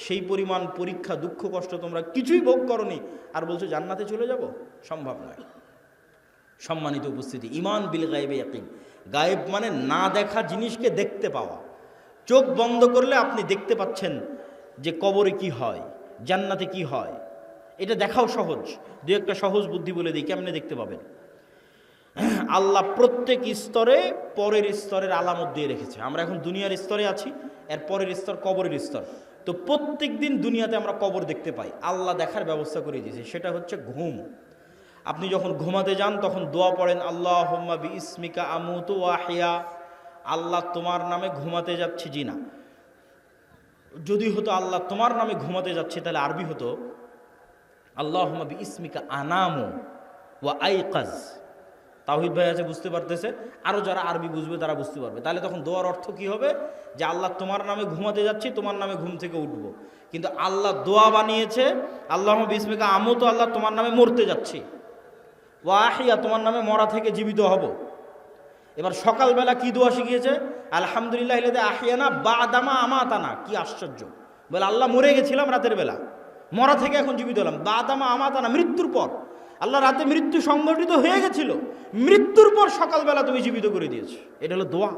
সেই পরিমাণ পরীক্ষা দুঃখ কষ্ট তোমরা কিছুই ভোগ করনি, আর বলছো জান্নাতে চলে যাব? সম্ভব নয়। সম্মানিত উপস্থিতি, ঈমান বিল গায়বে ইয়াকিন। গায়েব মানে না দেখা জিনিসকে দেখতে পাওয়া। চোখ বন্ধ করলে আপনি দেখতে পাচ্ছেন যে কবরে কি হয়, জান্নাতে কি হয়, এটা দেখাও সহজ। দু একটা সহজ বুদ্ধি বলে দিই, কেমনে দেখতে পাবেন। আল্লাহ প্রত্যেক স্তরে পরের স্তরের আলামত দিয়ে রেখেছে। আমরা এখন দুনিয়ার স্তরে আছি, এর পরের স্তর কবরের স্তর। তো প্রত্যেক দিন দুনিয়াতে আমরা কবর দেখতে পাই, আল্লাহ দেখার ব্যবস্থা করে দিয়েছে। সেটা হচ্ছে ঘুম। আপনি যখন ঘুমাতে যান তখন দোয়া পড়েন, আল্লাহুম্মা বিইসমিকা আমুতু ওয়া আহইয়া। আল্লাহ তোমার নামে ঘুমাতে যাচ্ছি, জি না, যদি হতো আল্লাহ তোমার নামে ঘুমাতে যাচ্ছে তাহলে আরবি হতো আল্লাহুম্মা বিইসমিকা আনামু ওয়া আইকাজ। তাওহীদ ভাই আছে, বুঝতে পারতেছে, আরও যারা আরবি বুঝবে তারা বুঝতে পারবে। তাহলে তখন দোয়ার অর্থ কি হবে? যে আল্লাহ তোমার নামে ঘুমাতে যাচ্ছি, তোমার নামে ঘুম থেকে উঠবো। কিন্তু আল্লাহ দোয়া বানিয়েছে আল্লাহুম্মা বিইসমিকা আমুতু, আল্লাহ তোমার নামে মরতে যাচ্ছি, ওয়া আহইয়া, তোমার নামে মরা থেকে জীবিত হব। এবার সকালবেলা কি দোয়া শিখিয়েছে? আলহামদুলিল্লাহ ইল্লাযী আহইয়ানা বা'দামা আমাতানা। কি আশ্চর্য! বলে আল্লাহ মরে গেছিলাম রাতের বেলা, মরা থেকে এখন জীবিত হলাম। বা'দামা আমাতানা, মৃত্যুর পর। আল্লাহ রাতে মৃত্যু সংগঠিত হয়ে গেছিল, মৃত্যুর পর সকালবেলা তুমি জীবিত করে দিয়েছো। এটা হলো দোয়া।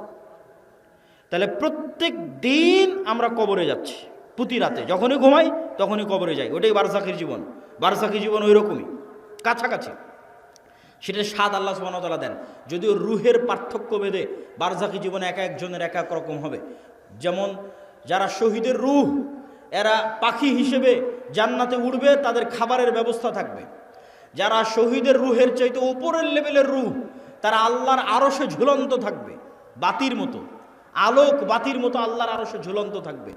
তাহলে প্রত্যেক দিন আমরা কবরে যাচ্ছি, প্রতি রাতে যখনই ঘুমাই তখনই কবরে যাই। ওটাই বারজাখের জীবন। বারজাখী জীবন ওই রকমই, কাছাকাছি। সেটা স্বাদ আল্লাহ সুবহানাহু ওয়া তাআলা দেন। যদিও রুহের পার্থক্য ভেদে বারজাখী জীবনে এক একজনের এক এক রকম হবে। যেমন যারা শহীদের রুহ, এরা পাখি হিসেবে জান্নাতে উড়বে, তাদের খাবারের ব্যবস্থা থাকবে। যারা শহীদের রুহের চাইতে উপরের লেভেলের রুহ, তারা আল্লাহর আরশে ঝুলন্ত থাকবে, বাতির মতো, আলোক বাতির মতো আল্লাহর আরশে ঝুলন্ত থাকবে।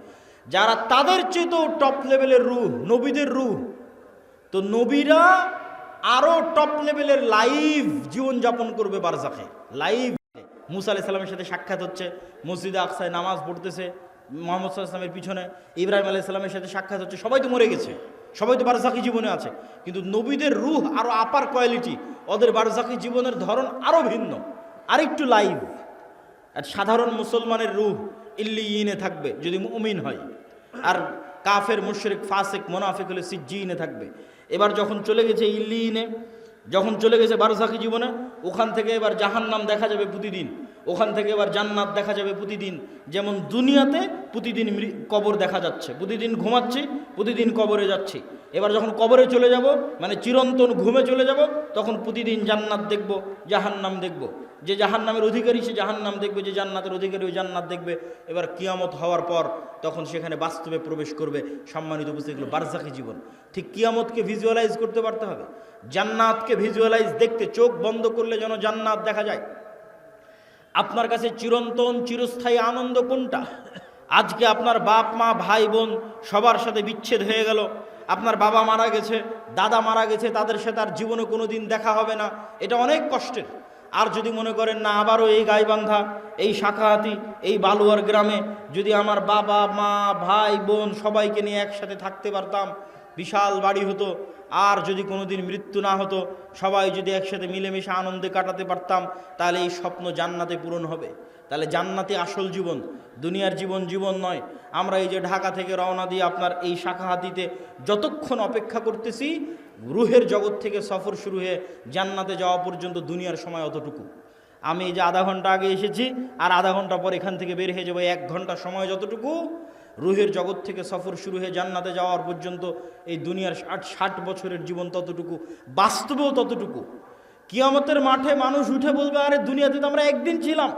যারা তাদের চাইতেও টপ লেভেলের রুহ, নবীদের রুহ, তো নবীরা আরো টপ লেভেলের লাইভ জীবনযাপন করবে বারজাখে। লাইভ মুসা আলাইহিস সালামের সাথে সাক্ষাৎ হচ্ছে, মসজিদে আকসায় নামাজ পড়তেছে মুহাম্মদ সাল্লাল্লাহু আলাইহি ওয়াসাল্লামের পিছনে, ইব্রাহিম আলাইহিস সালামের সাথে সাক্ষাৎ হচ্ছে। সবাই তো মরে গেছে, সবাই তো বারজাখী জীবনে আছে, কিন্তু নবীদের রূহ আরো আপার কোয়ালিটি, ওদের বারজাখী জীবনের ধরন আরো ভিন্ন, আরেকটু লাইভ। আর সাধারণ মুসলমানের রূহ ইল্লিয়িনে থাকবে যদি মুমিন হয়, আর কাফের, মুশরিক, ফাসিক, মুনাফিক হলে সিজ্জিনে থাকবে। এবার যখন চলে গেছে ইল্লিয়িনে, যখন চলে গেছে বারজাখী জীবনে, ওখান থেকে এবার জাহান্নাম দেখা যাবে প্রতিদিন, ওখান থেকে এবার জান্নাত দেখা যাবে প্রতিদিন। যেমন দুনিয়াতে প্রতিদিন কবর দেখা যাচ্ছে, প্রতিদিন ঘুমাচ্ছি, প্রতিদিন কবরে যাচ্ছি। এবার যখন কবরে চলে যাব, মানে চিরন্তন ঘুমে চলে যাব, তখন প্রতিদিন জান্নাত দেখব, জাহান্নাম দেখব। যে জাহান্নামের অধিকারী সে জাহান্নাম দেখবে, যে জান্নাতের অধিকারী ওই জান্নাত দেখবে। এবার কিয়ামত হওয়ার পর তখন সেখানে বাস্তবে প্রবেশ করবে। সম্মানিত উপস্থিতি, হলো বারজাখী জীবন। ঠিক কিয়ামতকে ভিজুয়ালাইজ করতে পারতে হবে, জান্নাতকে ভিজুয়ালাইজ দেখতে চোখ বন্ধ করলে যেন জান্নাত দেখা যায়। আপনার কাছে চিরন্তন চিরস্থায়ী আনন্দ কোনটা? আজকে আপনার বাপ মা ভাই বোন সবার সাথে বিচ্ছেদ হয়ে গেল, আপনার বাবা মারা গেছে, দাদা মারা গেছে, তাদের সাথে আর জীবনে কোনো দিন দেখা হবে না, এটা অনেক কষ্টের। আর যদি মনে করেন না, আবারও এই গাইবান্ধা, এই শাখাহাতি, এই বালুয়ার গ্রামে যদি আমার বাবা মা ভাই বোন সবাইকে নিয়ে একসাথে থাকতে পারতাম, বিশাল বাড়ি হতো, আর যদি কোনো দিন মৃত্যু না হতো, সবাই যদি একসাথে মিলেমিশে আনন্দে কাটাতে পারতাম, তাহলে এই স্বপ্ন জান্নাতে পূরণ হবে। তাহলে জান্নাতে আসল জীবন, দুনিয়ার জীবন জীবন নয়। আমরা এই যে ঢাকা থেকে রওনা দিয়ে আপনার এই শাখাহাতিতে যতক্ষণ অপেক্ষা করতেছি, রুহের জগৎ থেকে সফর শুরু হয়ে জান্নাতে যাওয়া পর্যন্ত দুনিয়ার সময় অতটুকু। আমি এই যে আধা ঘন্টা আগে এসেছি, আর আধা ঘন্টা পর এখান থেকে বের হয়ে যাবো, 1 ঘন্টা সময় যতটুকু, রুহের জগৎ থেকে সফর শুরু হয়ে জান্নাতে যাওয়ার পর্যন্ত এই দুনিয়ার 60 বছরের জীবন ততটুকু, বাস্তবেও ততটুকু। কিয়ামতের মাঠে মানুষ উঠে বলবে, আরে দুনিয়াতে তো আমরা একদিন ছিলাম।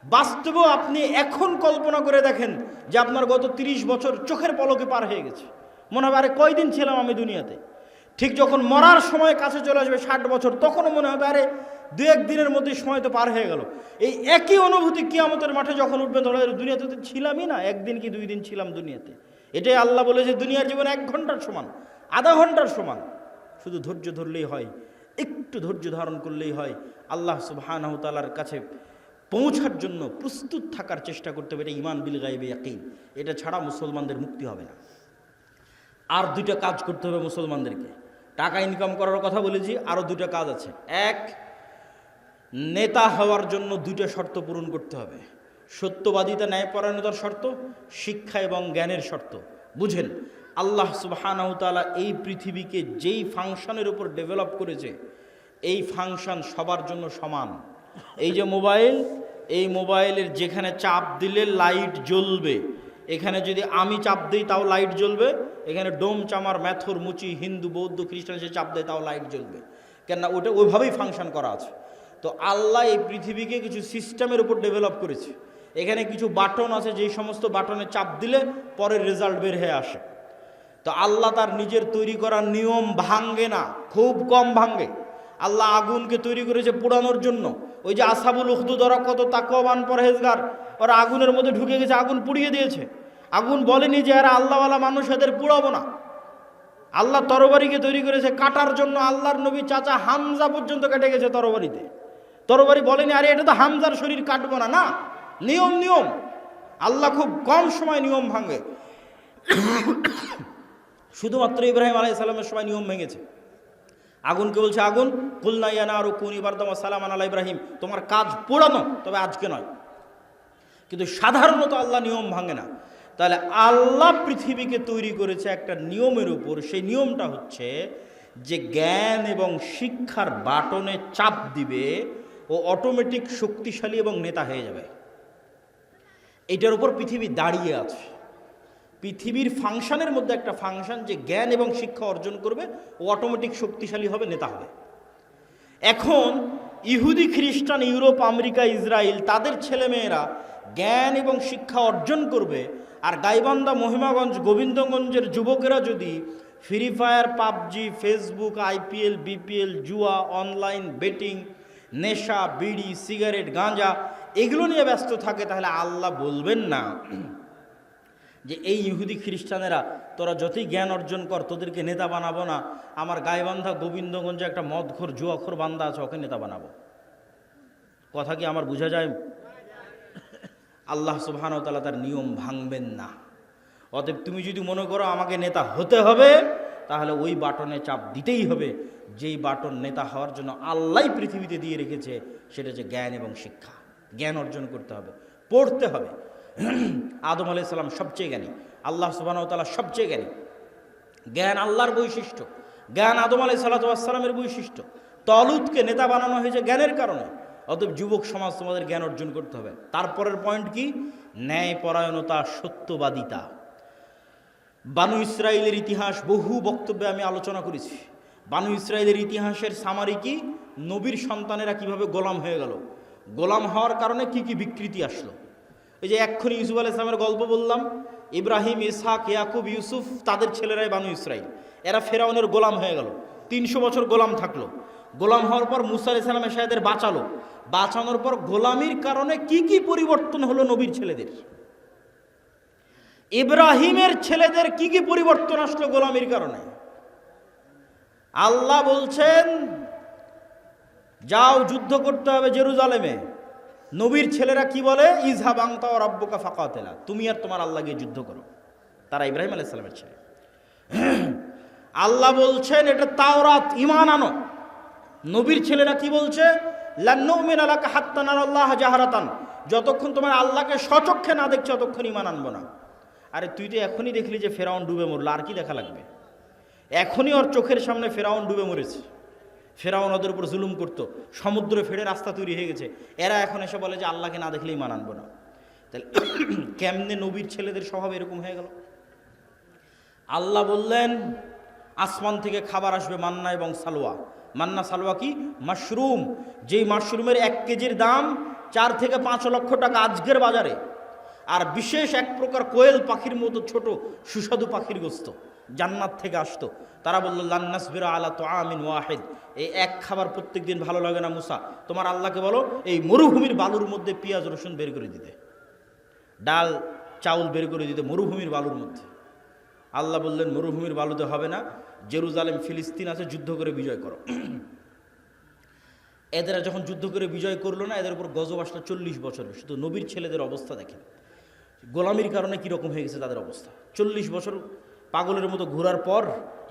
বাস্তবেও আপনি এখন কল্পনা করে দেখেন যে আপনার গত 30 বছর চোখের পলকে পার হয়ে গেছে। মনে হবে, আরে কয়দিন ছিলাম আমি দুনিয়াতে। ঠিক যখন মরার সময় কাছে চলে আসবে 60 বছর, তখনও মনে হবে আরে 2-1 দিনের মধ্যে সময় তো পার হয়ে গেল। এই একই অনুভূতি কিয়ামতের মাঠে যখন উঠবে, ধরো দুনিয়াতে তো ছিলামই না, 1 দিন কি 2 দিন ছিলাম দুনিয়াতে। এটাই আল্লাহ বলে যে দুনিয়ার জীবন 1 ঘন্টার সমান, আধা ঘন্টার সমান। শুধু ধৈর্য ধরলেই হয়, একটু ধৈর্য ধারণ করলেই হয়। আল্লাহ সুবহানাহু তাআলার কাছে পৌঁছার জন্য প্রস্তুত থাকার চেষ্টা করতে হবে। এটা ঈমান বিল গায়বে ইয়াকিন। এটা ছাড়া মুসলমানদের মুক্তি হবে না। আর 2টা কাজ করতে হবে মুসলমানদেরকে। টাকা ইনকাম করার কথা বলেছি, আরও 2টা কাজ আছে। এক, নেতা হওয়ার জন্য 2টা শর্ত পূরণ করতে হবে। সত্যবাদিতা, ন্যায়পরায়ণতার শর্ত, শিক্ষা এবং জ্ঞানের শর্ত। বুঝেন, আল্লাহ সুবহানাহু তাআলা এই পৃথিবীকে যেই ফাংশনের উপর ডেভেলপ করেছে, এই ফাংশন সবার জন্য সমান। এই যে মোবাইল, এই মোবাইলের যেখানে চাপ দিলে লাইট জ্বলবে, এখানে যদি আমি চাপ দিই তাও লাইট জ্বলবে। এখানে ডোম, চামার, ম্যাথর, মুচি, হিন্দু, বৌদ্ধ, খ্রিস্টান সে চাপ দেয় তাও লাইট জ্বলবে। কেননা ওটা ওইভাবেই ফাংশন করা আছে। তো আল্লাহ এই পৃথিবীকে কিছু সিস্টেমের উপর ডেভেলপ করেছে। এখানে কিছু বাটন আছে, যেই সমস্ত বাটনে চাপ দিলে পরের রেজাল্ট বের হয়ে আসে। তো আল্লাহ তার নিজের তৈরি করা নিয়ম ভাঙ্গে না, খুব কম ভাঙ্গে। আল্লাহ আগুনকে তৈরি করেছে পোড়ানোর জন্য। ওই যে আসহাবুল উখদুদ, ওরা কত তাকওয়াবান পরহেজগার, ওরা আগুনের মধ্যে ঢুকে গেছে, আগুন পুড়িয়ে দিয়েছে। আগুন বলেনি যে এরা আল্লাহওয়ালা মানুষ, এদের পুড়াবো না। আল্লাহ তরবারিকে তৈরি করেছে কাটার জন্য। আল্লাহর নবী চাচা হামজা পর্যন্ত কেটে গেছে তরবারিতে। তরবারি বলেনি আরে এটা তো হামজার শরীর কাটবো না। না, নিয়ম নিয়ম। আল্লাহ খুব কম সময় নিয়ম ভাঙে। শুধুমাত্র ইব্রাহিম আলাইহিস সালামের সময় নিয়ম ভেঙেছে। আগুনকে বলছে, আগুন কুলনা ইয়া নারু কুনি বারদাম ওয়া সালামান আলা ইব্রাহিম, তোমার কাজ পোড়ানো, তবে আজকে নয়। কিন্তু সাধারণত আল্লাহ নিয়ম ভাঙে না। তাহলে আল্লাহ পৃথিবীকে তৈরি করেছে একটা নিয়মের উপর। সেই নিয়মটা হচ্ছে যে জ্ঞান এবং শিক্ষার বাটনে চাপ দিবে, ও অটোমেটিক শক্তিশালী এবং নেতা হয়ে যাবে। এটার উপর পৃথিবী দাঁড়িয়ে আছে। পৃথিবীর ফাংশনের মধ্যে একটা ফাংশন, যে জ্ঞান এবং শিক্ষা অর্জন করবে ও অটোমেটিক শক্তিশালী হবে, নেতা হবে। এখন ইহুদি, খ্রিস্টান, ইউরোপ, আমেরিকা, ইসরায়েল, তাদের ছেলেমেয়েরা জ্ঞান এবং শিক্ষা অর্জন করবে। আর গাইবান্ধা, মহিমাগঞ্জ, গোবিন্দগঞ্জের যুবকেরা যদি free fire, PUBG, Facebook, IPL, BPL, জুয়া, অনলাইন বেটিং, নেশা, বিড়ি, সিগারেট, গাঁজা এগুলো নিয়ে ব্যস্ত থাকে, তাহলে আল্লাহ বলবেন না যে এই ইহুদি খ্রিস্টানেরা তোরা যতই জ্ঞান অর্জন কর, তোদেরকে নেতা বানাবো না। আমার গাইবান্ধা, গোবিন্দগঞ্জে একটা মদখোর, জুয়াখোর বান্দা আছে, ওকে নেতা বানাবো। কথা কি আমার বোঝা যায়? আল্লাহ সুবহানাহু ওয়া তাআলা তার নিয়ম ভাঙবেন না। অতএব তুমি যদি মনে করো আমাকে নেতা হতে হবে, তাহলে ওই বাটনে চাপ দিতেই হবে যেই বাটন নেতা হওয়ার জন্য আল্লাহই পৃথিবীতে দিয়ে রেখেছে, সেটা হচ্ছে জ্ঞান এবং শিক্ষা। জ্ঞান অর্জন করতে হবে, পড়তে হবে। আদম আলাইহিস সালাম সবচেয়ে জ্ঞানী, আল্লাহ সুবহানাহু ওয়া তাআলা সবচেয়ে জ্ঞানী। জ্ঞান আল্লাহর বৈশিষ্ট্য, জ্ঞান আদম আলাইহিস সালামের বৈশিষ্ট্য। তলুতকে নেতা বানানো হয়েছে জ্ঞানের কারণে। অতএব যুবক সমাজ, তোমাদের জ্ঞান অর্জন করতে হবে। তারপরের পয়েন্ট কি? ন্যায়পরায়ণতা, সত্যবাদিতা। বানু ইসরায়েলের ইতিহাস বহু বক্তব্যে আমি আলোচনা করেছি। বানু ইসরায়েলের ইতিহাসের সামারি কি? নবীর সন্তানেরা কিভাবে গোলাম হয়ে গেল, গোলাম হওয়ার কারণে কি কি বিকৃতি আসলো। এই যে এক্ষুনি ইউসুফ আলাইহিস সালামের গল্প বললাম, ইব্রাহিম, ইসহাক, ইয়াকুব, ইউসুফ, তাদের ছেলেরাই বানু ইসরায়েল। এরা ফেরাউনের গোলাম হয়ে গেল, 300 বছর গোলাম থাকলো। গোলাম হওয়ার পর মুসা আলাইহিস সালাম এসে এদের বাঁচালো। বাঁচানোর পর গোলামির কারণে কি কি পরিবর্তন হলো নবীর ছেলেদের। ইব্রাহিমের ছেলেদের কি কি পরিবর্তন আসলো গোলামির কারণে। আল্লাহ বলছেন যাও যুদ্ধ করতে হবে জেরুজালেমে। নবীর ছেলেরা কি বলে? ইযহাব আনতা ওয়া রাব্বুকা ফাকাতিলা, তুমি আর তোমার আল্লাহ গিয়ে যুদ্ধ করো। তারা ইব্রাহিম আলাইহিস সালামের ছেলে। আল্লাহ বলছেন এটা তাওরাত, ঈমান আনো। নবীর ছেলেরা কি বলছে? লান নুমিনা লাকা হাত্তা নারাল্লাহ জাহরাতান, যতক্ষণ তোমার আল্লাহকে স্বচক্ষে না দেখছো ততক্ষণ ঈমান আনবো না। আরে তুই তো এখনই দেখলি যে ফেরাউন ডুবে মরল, আর কি দেখা লাগবে? এখনই ওর চোখের সামনে ফেরাউন ডুবে মরেছে। ফেরাউন ওদের উপর জুলুম করতো, সমুদ্রে ফেড়ে রাস্তা তৈরি হয়ে গেছে। এরা এখন এসে বলে যে আল্লাহকে না দেখলেই ঈমান আনবো না। তাহলে কেমনে নবীর ছেলেদের স্বভাব এরকম হয়ে গেল? আল্লাহ বললেন আসমান থেকে খাবার আসবে, মান্না এবং সালোয়া। মান্না সালোয়া কি? মাশরুম। যেই মাশরুমের 1 কেজির দাম 4 থেকে 5 লক্ষ টাকা আজকের বাজারে। আর বিশেষ এক প্রকার কোয়েল পাখির মতো ছোট সুস্বাদু পাখির গোস্ত, জান্নাত থেকে আসতো, তারা বলল লান নাসবিরা আলা তুআমিন ওয়াহিদ, এই এক খাবার প্রত্যেক দিন ভালো লাগে না মুসা, তোমার আল্লাহকে বলো এই মরুভূমির বালুর মধ্যে পেঁয়াজ রসুন বের করে দিতে, ডাল চাউল বের করে দিতে মরুভূমির বালুর মধ্যে। আল্লাহ বললেন মরুভূমির বালুতে হবে না, জেরুজালেম ফিলিস্তিন আছে, যুদ্ধ করে বিজয় করো। এদের যখন যুদ্ধ করে বিজয় করলো না, এদের উপর গজব আসলো 40 বছর। শুধু নবীর ছেলেদের অবস্থা দেখেন, গোলামির কারণে কীরকম হয়ে গেছে তাদের অবস্থা। 40 বছর পাগলের মতো ঘোরার পর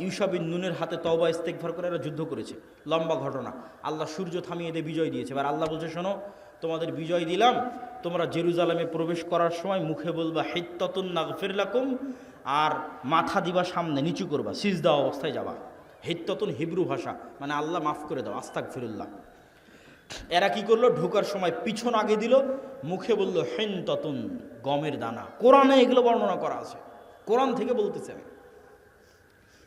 ইউশা বিন নুনের হাতে তওবা ইস্তেগফার করে এরা যুদ্ধ করেছে, লম্বা ঘটনা। আল্লাহ সূর্য থামিয়ে দিয়ে বিজয় দিয়েছে। এবার আল্লাহ বলছে শোনো, তোমাদের বিজয় দিলাম, তোমরা জেরুজালেমে প্রবেশ করার সময় মুখে বলবা হিত্তাতুন নাগফির লাকুম, আর মাথা দিবা সামনে, নিচু করবা, সিজদা অবস্থায় যাবা। হিত্তাতুন হিব্রু ভাষা, মানে আল্লাহ মাফ করে দাও, আস্তাগফিরুল্লাহ। এরা কি করলো, ঢোকার সময় পিছন আগে দিল, মুখে বলল হিনতাতুন, গমের দানা। কোরআনে এগুলো বর্ণনা করা আছে, কোরআন থেকে বলতেছেন।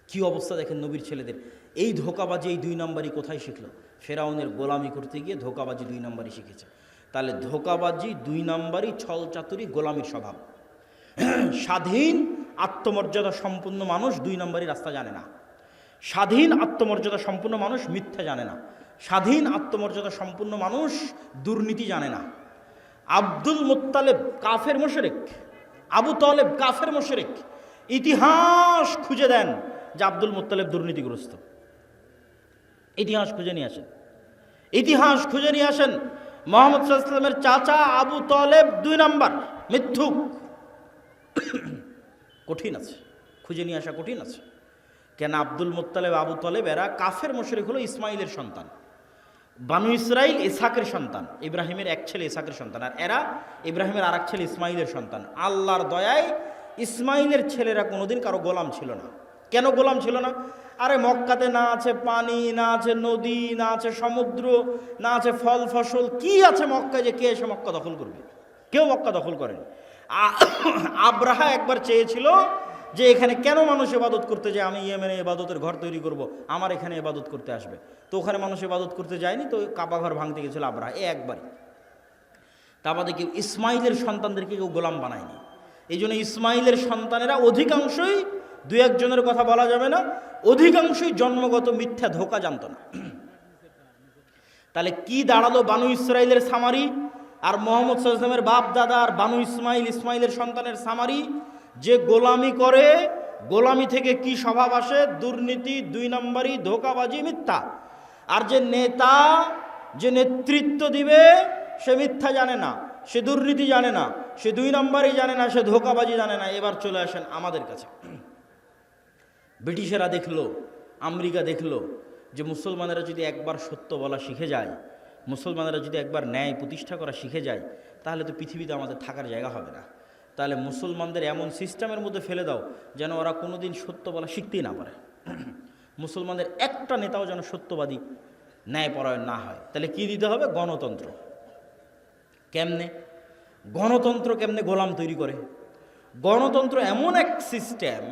কি অবস্থা দেখেন নবীর ছেলেদের। এই ধোকাবাজি, এই 2 নম্বরই কোথায় শিখলো? ফেরাউনের গোলামি করতে গিয়ে ধোকাবাজি 2 নম্বরই শিখেছে। তাহলে ধোকাবাজি 2 নম্বরই, ছল চাতুরি, গোলামির স্বভাব। স্বাধীন আত্মমর্যাদা সম্পন্ন মানুষ 2 নম্বরই রাস্তা জানে না। স্বাধীন আত্মমর্যাদা সম্পন্ন মানুষ মিথ্যা জানে না। স্বাধীন আত্মমর্যাদা সম্পন্ন মানুষ দুর্নীতি জানে না। আব্দুল মুত্তালেব কাফের মুশরিক, আবু তালেব কাফের মুশরিক। ইতিহাস খুঁজে দেন যে আব্দুল মুত্তালেব দুর্নীতিগ্রস্ত। ইতিহাস খুঁজে নিয়ে আসেন, ইতিহাস খুঁজে নিয়ে আসেন। মুহাম্মদ সাল্লাল্লাহু আলাইহি ওয়াসাল্লামের চাচা আবু তালেব 2 নম্বর মিথ্যুক। কঠিন আছে, খুঁজে নিয়ে আসা কঠিন আছে। কেন আব্দুল মুত্তালেব, আবু তালেব এরা কাফের মুশরিক হলো ইসমাইলের সন্তান। বানু ইসরাইল ইসহাকের সন্তান, ইব্রাহিমের এক ছেলে ইসহাকের সন্তান, আর এরা ইব্রাহিমের আরেক ছেলে ইসমাইলের সন্তান। আল্লাহর দয়ায় ইসমাইলের ছেলেরা কোনোদিন কারো গোলাম ছিল না। কেন গোলাম ছিল না? আরে মক্কাতে না আছে পানি, না আছে নদী, না আছে সমুদ্র, না আছে ফল ফসল, কি আছে মক্কায় যে কে এসে মক্কা দখল করবে? কেউ মক্কা দখল করেনি। আব্রাহা একবার চেয়েছিল যে এখানে কেন মানুষ ইবাদত করতে যায়, আমি ইয়েমেনে ইবাদতের ঘর তৈরি করব, আমার এখানে ইবাদত করতে আসবে। তো ওখানে মানুষ ইবাদত করতে যায়নি, তো কাবা ঘর ভাঙতে গেছিল আব্রাহা, একবারই। তা বাদে কেউ ইসমাইলের সন্তানদেরকে কেউ গোলাম বানায়নি। এই জন্য ইসমাইলের সন্তানেরা অধিকাংশই, 2-1 জনের কথা বলা যাবে না, অধিকাংশই জন্মগত মিথ্যা ধোঁকা জানতো না। তাহলে কি দাঁড়ালো বানু ইসরাইলের সামারি আর মুহাম্মদ সাল্লাল্লাহু আলাইহি ওয়াসাল্লামের বাপ দাদা আর বানু ইসমাইল, ইসমাইলের সন্তানের সামারি? যে গোলামি করে, গোলামি থেকে কি স্বভাব আসে? দুর্নীতি, 2 নম্বরই, ধোঁকাবাজি, মিথ্যা। আর যে নেতা, যে নেতৃত্ব দিবে, সে মিথ্যা জানে না, সে দুর্নীতি জানে না, সে 2 নম্বরই জানে না, সে ধোঁকাবাজি জানে না। এবার চলে আসেন আমাদের কাছে। ব্রিটিশেরা দেখলো, আমেরিকা দেখলো যে মুসলমানেরা যদি একবার সত্য বলা শিখে যায়, মুসলমানেরা যদি একবার ন্যায় প্রতিষ্ঠা করা শিখে যায়, তাহলে তো পৃথিবীতে আমাদের থাকার জায়গা হবে না। তাহলে মুসলমানদের এমন সিস্টেমের মধ্যে ফেলে দাও যেন ওরা কোনোদিন সত্য বলা শিখতেই না পারে। মুসলমানদের একটা নেতাও যেন সত্যবাদী, ন্যায়পরায়ণ না হয়। তাহলে কি দিতে হবে? গণতন্ত্র। কেমনে গণতন্ত্র? কেমনে গোলাম তৈরি করে? গণতন্ত্র এমন এক সিস্টেম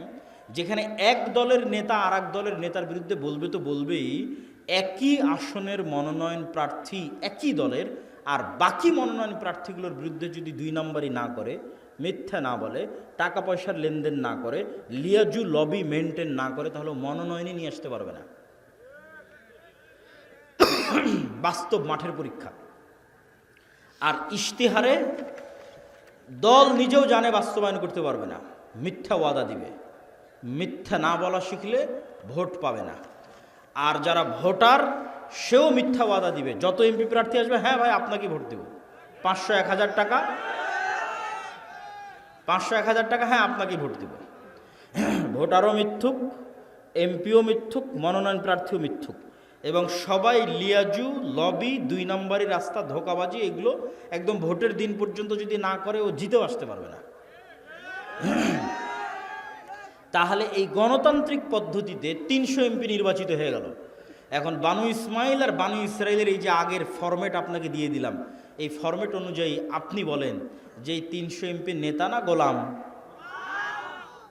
যেখানে এক দলের নেতা আর এক দলের নেতার বিরুদ্ধে বলবে তো বলবেই, একই আসনের মনোনয়ন প্রার্থী একই দলের, আর বাকি মনোনয়ন প্রার্থীগুলোর বিরুদ্ধে যদি 2 নম্বরই না করে, মিথ্যা না বলে, টাকা পয়সার লেনদেন না করে, লিয়াজু লবি মেনটেন না করে, তাহলে মনোনয়নই নিয়ে আসতে পারবে না। বাস্তব মাঠের পরীক্ষা। আর ইশতেহারে দল নিজেও জানে বাস্তবায়ন করতে পারবে না, মিথ্যা ওয়াদা দিবে। মিথ্যা না বলা শিখলে ভোট পাবে না। আর যারা ভোটার, সেও মিথ্যা ওয়াদা দিবে। যত এমপি প্রার্থী আসবে, হ্যাঁ ভাই আপনাকে ভোট দেব, 500-1000 টাকা, 500-1000 টাকা, হ্যাঁ আপনাকে ভোট দেব। ভোটারও মিথ্যুক, এমপিও মিথ্যুক, মনোনয়ন প্রার্থীও মিথ্যুক, এবং সবাই লিয়াজু লবি, 2 নম্বরই রাস্তা, ধোঁকাবাজি, এগুলো একদম ভোটের দিন পর্যন্ত যদি না করে, ও জিতেও আসতে পারবে না। তাহলে এই গণতান্ত্রিক পদ্ধতিতে 300 এমপি নির্বাচিত হয়ে গেল। এখন বানু ইসমাইল আর বানু ইসরাইলের এই যে আগের ফরম্যাট আপনাকে দিয়ে দিলাম, এই ফরম্যাট অনুযায়ী আপনি বলেন যে এই 300 এমপি নেতা না গোলাম?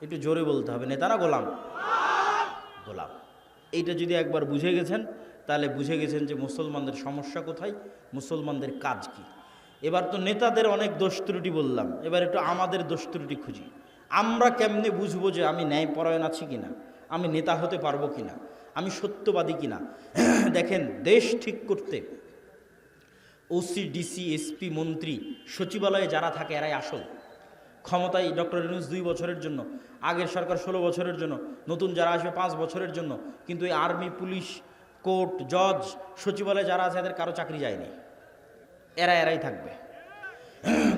একটু জোরে বলতে হবে, নেতা না গোলাম? গোলাম। এইটা যদি একবার বুঝে গেছেন, তাহলে বুঝে গেছেন যে মুসলমানদের সমস্যা কোথায়, মুসলমানদের কাজ কি। এবার তো নেতাদের অনেক দোষ ত্রুটি বললাম, এবার একটু আমাদের দোষ ত্রুটি খুঁজি। আমরা কেমনে বুঝবো যে আমি ন্যায়পরায়ণ আছি কিনা, আমি নেতা হতে পারবো কিনা, আমি সত্যবাদী কিনা? দেখেন, দেশ ঠিক করতে ওসি, ডিসি, এসপি, মন্ত্রী, সচিবালয়ে যারা থাকে এরাই আসল। ক্ষমতায় ডক্টর ইউনূস 2 বছরের জন্য, আগের সরকার 16 বছরের জন্য, নতুন যারা আসবে 5 বছরের জন্য। কিন্তু এই আর্মি, পুলিশ, কোর্ট, জজ, সচিবালয়ে যারা আছে এদের কারো চাকরি যায়নি, এরাই থাকবে।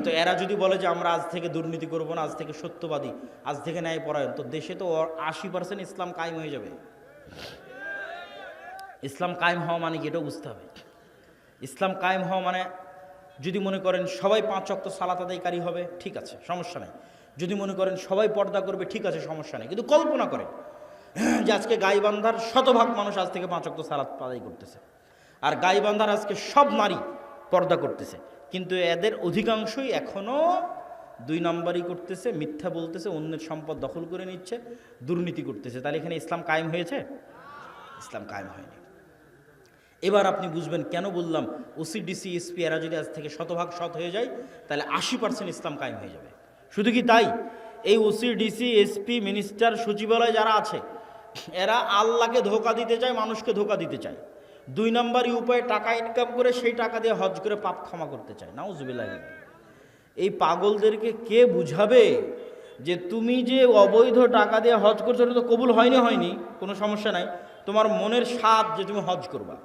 তো এরা যদি বলে যে আমরা আজ থেকে দুর্নীতি করব না, আজ থেকে সত্যবাদী, আজ থেকে ন্যায়পরায়ণ, তো দেশে তো 80% ইসলাম কায়েম হয়ে যাবে। ইসলাম কায়েম হওয়া মানে কি, এটাও বুঝতে হবে। ইসলাম কায়েম হওয়া মানে, যদি মনে করেন সবাই 5 ওয়াক্ত সালাত আদায়কারী হবে, ঠিক আছে, সমস্যা নেই। যদি মনে করেন সবাই পর্দা করবে, ঠিক আছে, সমস্যা নেই। কিন্তু কল্পনা করেন যে আজকে গাইবান্ধার শতভাগ মানুষ আজ থেকে 5 ওয়াক্ত সালাত আদায় করতেছে, আর গাইবান্ধার আজকে সব নারী পর্দা করতেছে, কিন্তু এদের অধিকাংশই এখনও 2 নম্বরই করতেছে, মিথ্যা বলতেছে, অন্যের সম্পদ দখল করে নিচ্ছে, দুর্নীতি করতেছে। তাহলে এখানে ইসলাম কায়েম হয়েছে? ইসলাম কায়েম হয়নি। এবার আপনি বুঝবেন কেন বললাম ওসি, ডিসি, এসপি এরা যদি আজ থেকে শতভাগ সৎ হয়ে যায়, তাহলে 80% ইসলাম কায়েম হয়ে যাবে। শুধু কি তাই, এই ওসি, ডিসি, এসপি, মিনিস্টার, সচিবালয় যারা আছে এরা আল্লাহকে ধোঁকা দিতে চায়, মানুষকে ধোঁকা দিতে চায়। 2 নম্বরই উপায়ে টাকা ইনকাম করে সেই টাকা দিয়ে হজ করে পাপ ক্ষমা করতে চায়। নাউজুবিল্লাহ। এই পাগলদেরকে কে বুঝাবে যে তুমি যে অবৈধ টাকা দিয়ে হজ করছো, ওটা তো কবুল হয়নি, কোনো সমস্যা নাই। তোমার মনের স্বাদ যে তুমি হজ করবা,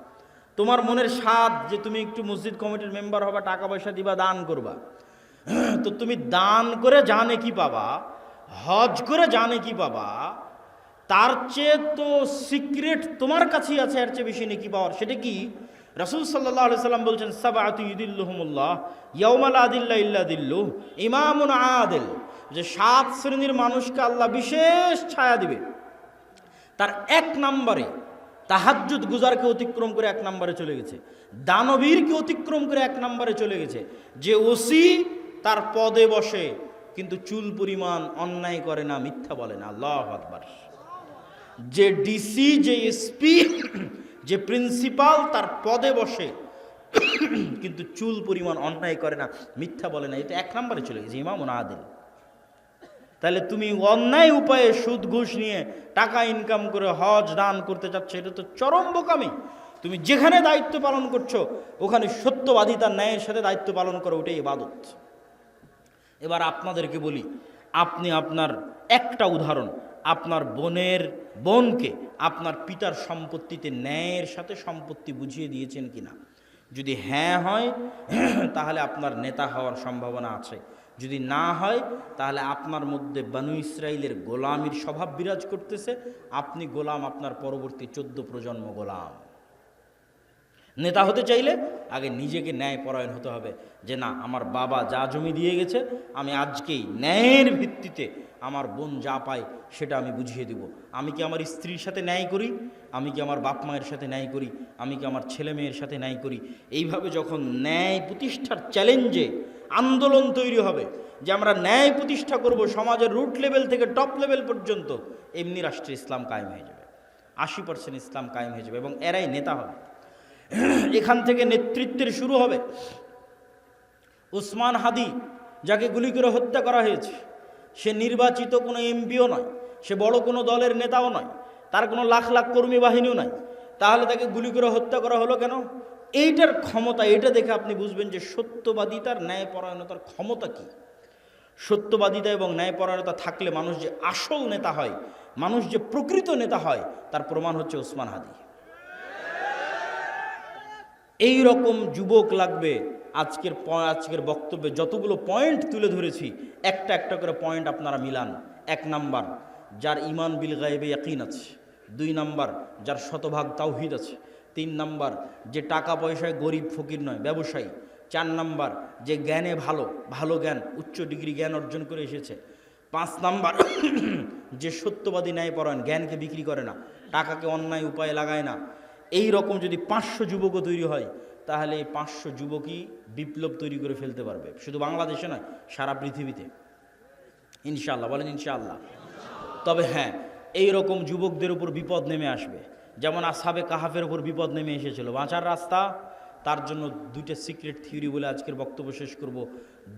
তোমার মনের স্বাদ যে তুমি একটু মসজিদ কমিটির মেম্বার হবা, টাকা পয়সা দিবা, দান করবা, তো তুমি দান করে জানে কি পাবা, হজ করে জানে কি পাবা, তার চেয়ে তো সিক্রেট তোমার কাছেই আছে, এর চেয়ে বেশি নেকি পাওয়ার। সেটা কি? রাসূল সাল্লাল্লাহু আলাইহি সাল্লাম বলছেন, সাবআতু ইউদিল্লুহুমুল্লাহ ইয়াউমা লা দিল্লা ইল্লা দিল্লুহ, ইমামুন আদিল, যে 7 শ্রেণীর মানুষকে আল্লাহ বিশেষ ছায়া দিবে। তার 1 নম্বরে তাহাজ্জুদ গুজারকে অতিক্রম করে 1 নম্বরে চলে গেছে, দানবীরকে অতিক্রম করে 1 নম্বরে চলে গেছে, যে ওসি তার পদে বসে কিন্তু চুল পরিমাণ অন্যায় করে না, মিথ্যা বলে না। আল্লাহু আকবার। যে ডিসি, যে এসপি, যে প্রিন্সিপাল তার পদে বসে কিন্তু চুল পরিমাণ অন্যায় করে না, মিথ্যা বলে না, এটা 1 নম্বরে চলে গেছে, ইমামুন আদিল। তাহলে তুমি অন্যায় উপায়ে সুদ ঘুষ নিয়ে টাকা ইনকাম করে হজ দান করতে চাচ্ছ, এটা তো চরম বোকামি। তুমি যেখানে দায়িত্ব পালন করছো ওখানে সত্যবাদিতার ন্যায়ের সাথে দায়িত্ব পালন করো, ওটাই ইবাদত। এবার আপনাদেরকে বলি, আপনি আপনার একটা উদাহরণ, আপনার বোনকে আপনার পিতার সম্পত্তিতে ন্যায়ের সাথে সম্পত্তি বুঝিয়ে দিয়েছেন কিনা? যদি হ্যাঁ হয় তাহলে আপনার নেতা হওয়ার সম্ভাবনা আছে, যদি না হয় তাহলে আপনার মধ্যে বনু ইসরাইলের গোলামির স্বভাব বিরাজ করতেছে, আপনি গোলাম, আপনার পরবর্তী 14 প্রজন্ম গোলাম। নেতা হতে চাইলে আগে নিজেকে ন্যায়পরায়ণ হতে হবে, যে না, আমার বাবা যা জমি দিয়ে গেছে আমি আজকেই ন্যায়ের ভিত্তিতে আমার বোন যা পায় সেটা আমি বুঝিয়ে দেব। আমি কি আমার স্ত্রীর সাথে ন্যায় করি, আমি কি আমার বাপ মায়ের সাথে ন্যায় করি, আমি কি আমার ছেলে মেয়ের সাথে ন্যায় করি। এইভাবে যখন ন্যায় প্রতিষ্ঠার চ্যালেঞ্জে আন্দোলন তৈরি হবে যে আমরা ন্যায় প্রতিষ্ঠা করব সমাজের রুট লেভেল থেকে টপ লেভেল পর্যন্ত, এমনি রাষ্ট্রে ইসলাম কায়েম হয়ে যাবে, 80% ইসলাম কায়েম হয়ে যাবে, এবং এরাই নেতা হবে। এখান থেকে নেতৃত্বের শুরু হবে। উসমান হাদি, যাকে গুলি করে হত্যা করা হয়েছে, সে নির্বাচিত কোনো এমপিও নয়, সে বড় কোনো দলের নেতাও নয়, তার কোনো লাখ লাখ কর্মী বাহিনীও নাই, তাহলে তাকে গুলি করে হত্যা করা হলো কেন? এইটার ক্ষমতা, এটা দেখে আপনি বুঝবেন যে সত্যবাদিতার ন্যায়পরায়ণতার ক্ষমতা কি। সত্যবাদিতা এবং ন্যায়পরায়ণতা থাকলে মানুষ যে আসল নেতা হয়, মানুষ যে প্রকৃত নেতা হয়, তার প্রমাণ হচ্ছে উসমান হাদি। এই রকম যুবক লাগবে। আজকের বক্তব্যে যতগুলো পয়েন্ট তুলে ধরেছি, একটা একটা করে পয়েন্ট আপনারা মিলান। 1 নাম্বার, যার ঈমান বিল গায়বে ইয়াকিন আছে। 2 নাম্বার, যার শতভাগ তাওহীদ আছে। 3 নাম্বার, যে টাকা পয়সায় গরিব ফকির নয়, ব্যবসায়ী। 4 নাম্বার, যে জ্ঞানে ভালো জ্ঞান, উচ্চ ডিগ্রি জ্ঞান অর্জন করে এসেছে। 5 নাম্বার, যে সত্যবাদী ন্যায়পরায়ণ, জ্ঞানকে বিক্রি করে না, টাকাকে অন্যায় উপায়ে লাগায় না। এই রকম যদি 500 যুবকও তৈরি হয়, তাহলে এই 500 যুবকই বিপ্লব তৈরি করে ফেলতে পারবে, শুধু বাংলাদেশে নয়, সারা পৃথিবীতে। ইনশাআল্লাহ বলেন ইনশাআল্লাহ। তবে হ্যাঁ, এই রকম যুবকদের উপর বিপদ নেমে আসবে, যেমন আসহাবে কাহাফের উপর বিপদ নেমে এসেছিল। বাঁচার রাস্তা, তার জন্য 2টা সিক্রেট থিওরি বলে আজকের বক্তব্য শেষ করব।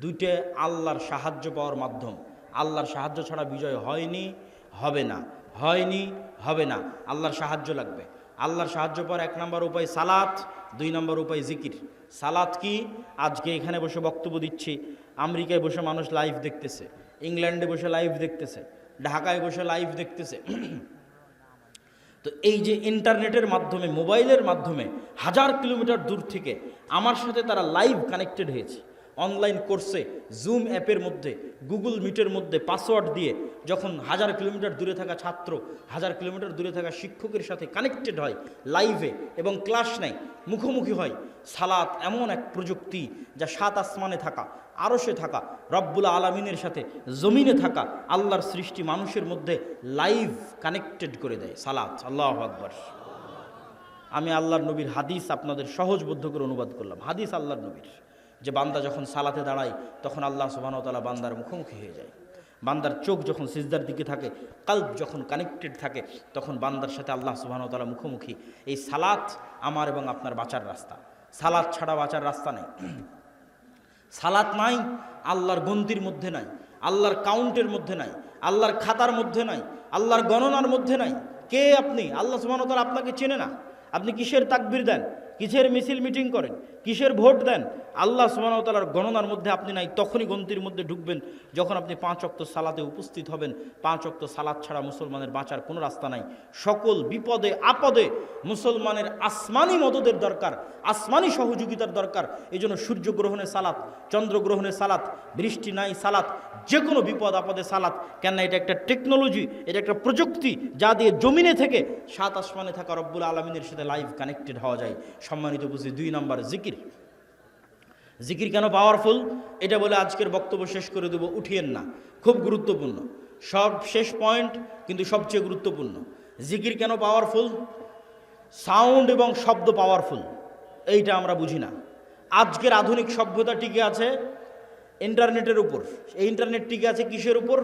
2টে আল্লাহর সাহায্য পাওয়ার মাধ্যম। আল্লাহর সাহায্য ছাড়া বিজয় হয়নি, হবে না, হয়নি, হবে না। আল্লাহর সাহায্য লাগবে। আল্লাহর সাহায্য পাওয়ার 1 নম্বর উপায় সালাত, 2 নম্বর উপায় জিকির। সালাত কি? আজকে এখানে বসে বক্তব্য দিচ্ছি, আমেরিকায় বসে মানুষ লাইভ দেখতেছে, ইংল্যান্ডে বসে লাইভ দেখতেছে, ঢাকায় বসে লাইভ দেখতেছে। তো এই যে ইন্টারনেটের মাধ্যমে, মোবাইলের মাধ্যমে 1000 কিলোমিটার দূর থেকে আমার সাথে তারা লাইভ কানেক্টেড হয়েছে। অনলাইন কোর্সে জুম অ্যাপের মধ্যে, গুগল মিটের মধ্যে পাসওয়ার্ড দিয়ে যখন 1000 কিলোমিটার দূরে থাকা ছাত্র 1000 কিলোমিটার দূরে থাকা শিক্ষকের সাথে কানেক্টেড হয় লাইভে এবং ক্লাস নেয়, মুখোমুখি হয়। সালাত এমন এক প্রযুক্তি যা 7 আসমানে থাকা, আরশে থাকা রব্বুল আলামিনের সাথে জমিনে থাকা আল্লাহর সৃষ্টি মানুষের মধ্যে লাইভ কানেক্টেড করে দেয়। সালাত, আল্লাহু আকবার। আমি আল্লাহর নবীর হাদিস আপনাদের সহজবোধ্য করে অনুবাদ করলাম। হাদিস আল্লাহর নবীর, যে বান্দা যখন সালাতে দাঁড়ায় তখন আল্লাহ সুবহানাহু ওয়া তাআলা বান্দার মুখোমুখি হয়ে যায়। বান্দার চোখ যখন সিজদার দিকে থাকে, কলব যখন কানেক্টেড থাকে, তখন বান্দার সাথে আল্লাহ সুবহানাহু ওয়া তাআলা মুখোমুখি। এই সালাত আমার এবং আপনার বাঁচার রাস্তা। সালাত ছাড়া বাঁচার রাস্তা নেই। সালাত নাই, আল্লাহর গন্তির মধ্যে নাই, আল্লাহর কাউন্টের মধ্যে নাই, আল্লাহর খাতার মধ্যে নাই, আল্লাহর গণনার মধ্যে নাই। কে আপনি? আল্লাহ সুবহানাহু ওয়া তাআলা আপনাকে চেনে না। আপনি কিসের তাকবীর দেন, কিসের মিছিল মিটিং করেন, কিসের ভোট দেন, আল্লাহ সুবহানাহু ওয়া তাআলার গণনার মধ্যে আপনি নাই। তখনই গন্তির মধ্যে ঢুকবেন যখন আপনি 5 ওয়াক্ত সালাতে উপস্থিত হবেন। 5 ওয়াক্ত সালাত ছাড়া মুসলমানের বাঁচার কোনো রাস্তা নাই। সকল বিপদে আপদে মুসলমানের আসমানি মদদের দরকার, আসমানি সহযোগিতার দরকার। এই জন্য সূর্যগ্রহণে সালাত, চন্দ্রগ্রহণে সালাত, বৃষ্টি নাই সালাত, যে কোনো বিপদ আপদে সালাত। কেন? এটা একটা টেকনোলজি, এটা একটা প্রযুক্তি যা দিয়ে জমিনে থেকে 7 আসমানে থাকা রব্বুল আলামিনের সাথে লাইভ কানেক্টেড হওয়া যায়। সম্মানিত বুঝি, 2 নম্বর জিকির। জিকির কেন পাওয়ারফুল এটা বলে আজকের বক্তব্য শেষ করে দেব, উঠিয়েন না, খুব গুরুত্বপূর্ণ। সব শেষ পয়েন্ট কিন্তু সবচেয়ে গুরুত্বপূর্ণ। জিকির কেন পাওয়ারফুল? সাউন্ড এবং শব্দ পাওয়ারফুল, এইটা আমরা বুঝি না। আজকের আধুনিক সভ্যতা টিকে আছে ইন্টারনেটের উপর। এই ইন্টারনেট টিকে আছে কিসের উপর?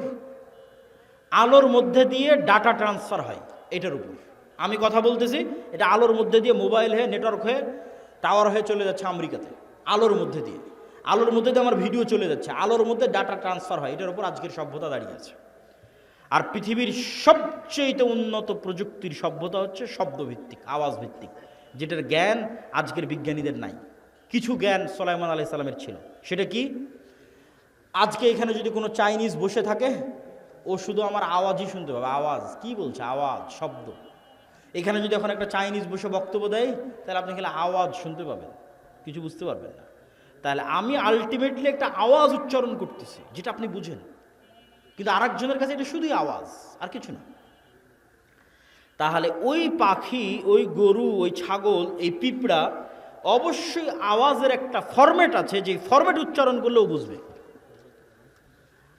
আলোর মধ্যে দিয়ে ডাটা ট্রান্সফার হয়, এটার উপর আমি কথা বলতেছি। এটা আলোর মধ্যে দিয়ে মোবাইল হয়ে, নেটওয়ার্ক হয়ে, টাওয়ার হয়ে চলে যাচ্ছে আমেরিকাতে। আলোর মধ্যে দিয়ে, আলোর মধ্যে দিয়ে আমার ভিডিও চলে যাচ্ছে, আলোর মধ্যে ডাটা ট্রান্সফার হয়। এটার উপর আজকের সভ্যতা দাঁড়িয়ে আছে। আর পৃথিবীর সবচেয়ে উন্নত প্রযুক্তির সভ্যতা হচ্ছে শব্দভিত্তিক, আওয়াজ ভিত্তিক, যেটার জ্ঞান আজকের বিজ্ঞানীদের নাই। কিছু জ্ঞান সুলাইমান আলাইহিস সালামের ছিল। সেটা কি? আজকে এখানে যদি কোনো চাইনিজ বসে থাকে, ও শুধু আমার আওয়াজই শুনতে পাবে। আওয়াজ কি বলছে, আওয়াজ, শব্দ। এখানে যদি এখন একটা চাইনিজ বসে বক্তব্য দেয়, তাহলে আপনি খালি আওয়াজ শুনতে পাবেন, কিছু বুঝতে পারবেন না। তাহলে আমি আলটিমেটলি একটা আওয়াজ উচ্চারণ করতেছি, যেটা আপনি বুঝেন, কিন্তু আরেকজনের কাছে এটা শুধুই আওয়াজ, আর কিছু না। তাহলে ওই পাখি, ওই গরু, ওই ছাগল, এই পিঁপড়া অবশ্যই আওয়াজের একটা ফরম্যাট আছে, যে ফরম্যাট উচ্চারণ করলেও বুঝবে।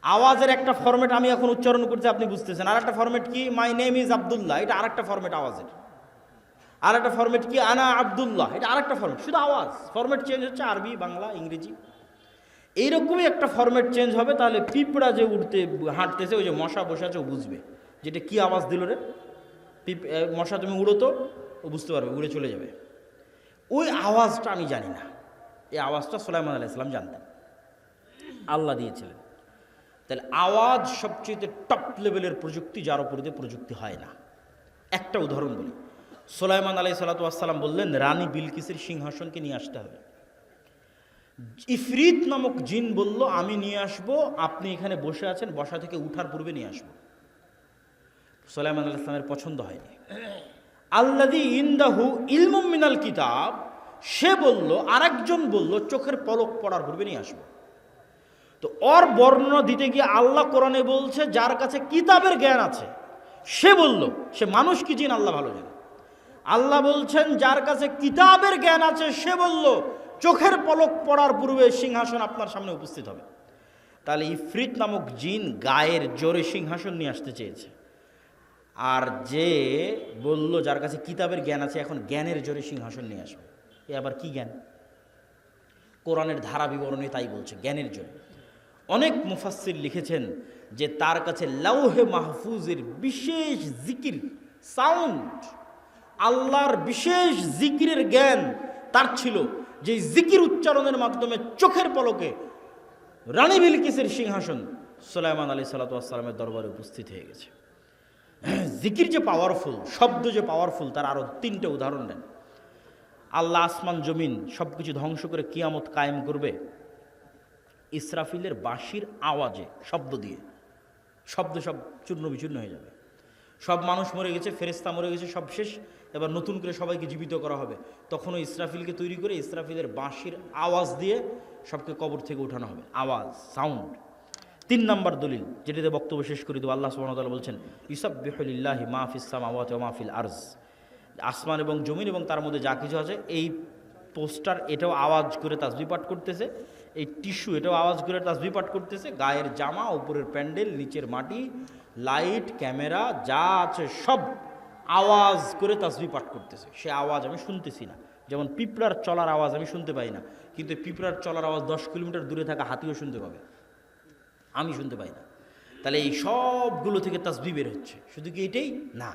আওয়াজের একটা ফরম্যাট আমি এখন উচ্চারণ করছি, আপনি বুঝতেছেন। আর একটা ফরম্যাট কি? মাই নেম ইজ আব্দুল্লাহ, এটা আরেকটা ফরম্যাট আওয়াজের। আর একটা ফরম্যাট কি? আনা আব্দুল্লাহ, এটা আরেকটা ফরম্যাট, শুধু আওয়াজ। ফরম্যাট চেঞ্জ হচ্ছে, আরবি, বাংলা, ইংরেজি, এইরকমই একটা ফরম্যাট চেঞ্জ হবে। তাহলে পিঁপড়া যে উঠতে হাঁটতেছে, ওই যে মশা বসে আছে, ও বুঝবে যেটা কি আওয়াজ দিল রে। মশা তুমি উড়ো, তো ও বুঝতে পারবে, উড়ে চলে যাবে। ওই আওয়াজটা আমি জানি না, এই আওয়াজটা সুলাইমান আলাইহিস সালাম জানতেন, আল্লাহ দিয়েছিলেন। তাহলে আওয়াজ সবচেয়ে টপ লেভেলের প্রযুক্তি, যার উপর দিয়ে প্রযুক্তি হয় না। একটা উদাহরণ বলি। সুলাইমান আলাইহিস সালাম বললেন, রানী বিলকিসের সিংহাসনকে নিয়ে আসতে হবে। ইফরিত নামক জিন বলল, আমি নিয়ে আসবো, আপনি এখানে বসে আছেন, বসা থেকে উঠার পূর্বে নিয়ে আসবো। সুলাইমান আলাইহিস সালামের পছন্দ হয়নি। আল্লাযী ইনদাহু ইলমুম মিনাল কিতাব, সে বলল, আরেকজন বলল, চোখের পলক পড়ার পূর্বে নিয়ে আসবো। তো ওর বর্ণনা দিতে গিয়ে আল্লাহ কোরআনে বলছে, যার কাছে কিতাবের জ্ঞান আছে সে বলল, সে মানুষ কি জিন আল্লাহ ভালো জানে। আল্লাহ বলছেন, যার কাছে কিতাবের জ্ঞান আছে সে বলল, চোখের পলক পড়ার পূর্বে সিংহাসন আপনার সামনে উপস্থিত হবে। তাহলে ইফরিত নামক জিন গায়ের জোরে সিংহাসন নিয়ে আসতে চেয়েছে। আর যে বলল, যার কাছে কিতাবের জ্ঞান আছে, এখন জ্ঞানের জোরে সিংহাসন নিয়ে আসবে। এ আবার কি জ্ঞান? কোরআনের ধারা বিবরণী তাই বলছে, জ্ঞানের জোরে। অনেক মুফাসসির লিখেছেন যে তার কাছে লাউহে মাহফুজের বিশেষ জিকির, সাউন্ড, আল্লাহর বিশেষ জিকিরের জ্ঞান তার ছিল, যে জিকির উচ্চারণের মাধ্যমে চোখের পলকে রানী বিলকিসের সিংহাসন সুলাইমান আলাইহিস সালাতু ওয়াস সালামের দরবারে উপস্থিত হয়ে গেছে। জিকির যে পাওয়ারফুল, শব্দ যে পাওয়ারফুল, তার আরও 3টে উদাহরণ দেন। আল্লাহ আসমান জমিন সব কিছু ধ্বংস করে কিয়ামত কায়েম করবে ইসরাফিলের বাঁশির আওয়াজে, শব্দ দিয়ে। শব্দ সব চূর্ণ বিচূর্ণ হয়ে যাবে। সব মানুষ মরে গেছে, ফেরেশতা মরে গেছে, সব শেষ। এবার নতুন করে সবাইকে জীবিত করা হবে। তখন ওই ইসরাফিলকে তৈরি করে ইসরাফিলের বাঁশির আওয়াজ দিয়ে সবকে কবর থেকে উঠানো হবে। আওয়াজ, সাউন্ড। 3 নম্বর দলিল, যেটিতে বক্তব্য শেষ করে দেবো, আল্লাহ সুবহানাহু ওয়া তাআলা বলছেন ইউসাব্বিহু লিল্লাহি মা ফিস সামাওয়াতি ওয়া মা ফিল আরজ। আসমান এবং জমিন এবং তার মধ্যে যা কিছু আছে, এই পোস্টার এটাও আওয়াজ করে তাসবিহ পাঠ করতেছে, এই টিস্যু এটাও আওয়াজ করে তাসবিহ পাঠ করতেছে, গায়ের জামা, উপরের প্যান্ডেল, নিচের মাটি, লাইট, ক্যামেরা যা আছে সব আওয়াজ করে তাসবিহ পাঠ করতেছে। সে আওয়াজ আমি শুনতেছি না। যেমন পিঁপড়ার চলার আওয়াজ আমি শুনতে পাই না, কিন্তু পিঁপড়ার চলার আওয়াজ 10 কিলোমিটার দূরে থাকা হাতিও শুনতে পাবে, আমি শুনতে পাই না। তাহলে এই সবগুলো থেকে তাসবিহ বের হচ্ছে। শুধু কি এটাই না,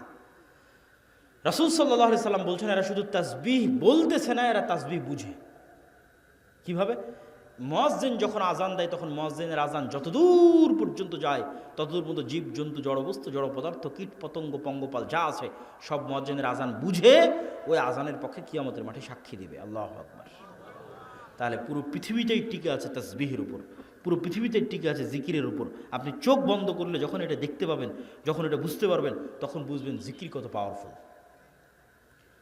রাসূল সাল্লাল্লাহু আলাইহি সাল্লাম বলছেন এরা শুধু তাসবিহ বলতেছে না, এরা তাসবিহ বুঝে। কিভাবে? মুয়াজ্জিন যখন আজান দেয় তখন মুয়াজ্জিনের আজান যতদূর পর্যন্ত যায় ততদূর পর্যন্ত জীব জন্তু, জড়বস্তু, জড় পদার্থ, কীট পতঙ্গ, পঙ্গপাল যা আছে সব মুয়াজ্জিনের আজান বুঝে ওই আজানের পক্ষে কিয়ামতের মাঠে সাক্ষী দিবে। আল্লাহু আকবার। তাহলে পুরো পৃথিবীটাই টিকে আছে তাসবিহের উপর, পুরো পৃথিবীটাই টিকে আছে জিকিরের উপর। আপনি চোখ বন্ধ করলে যখন এটা দেখতে পাবেন, যখন এটা বুঝতে পারবেন, তখন বুঝবেন জিকির কত পাওয়ারফুল।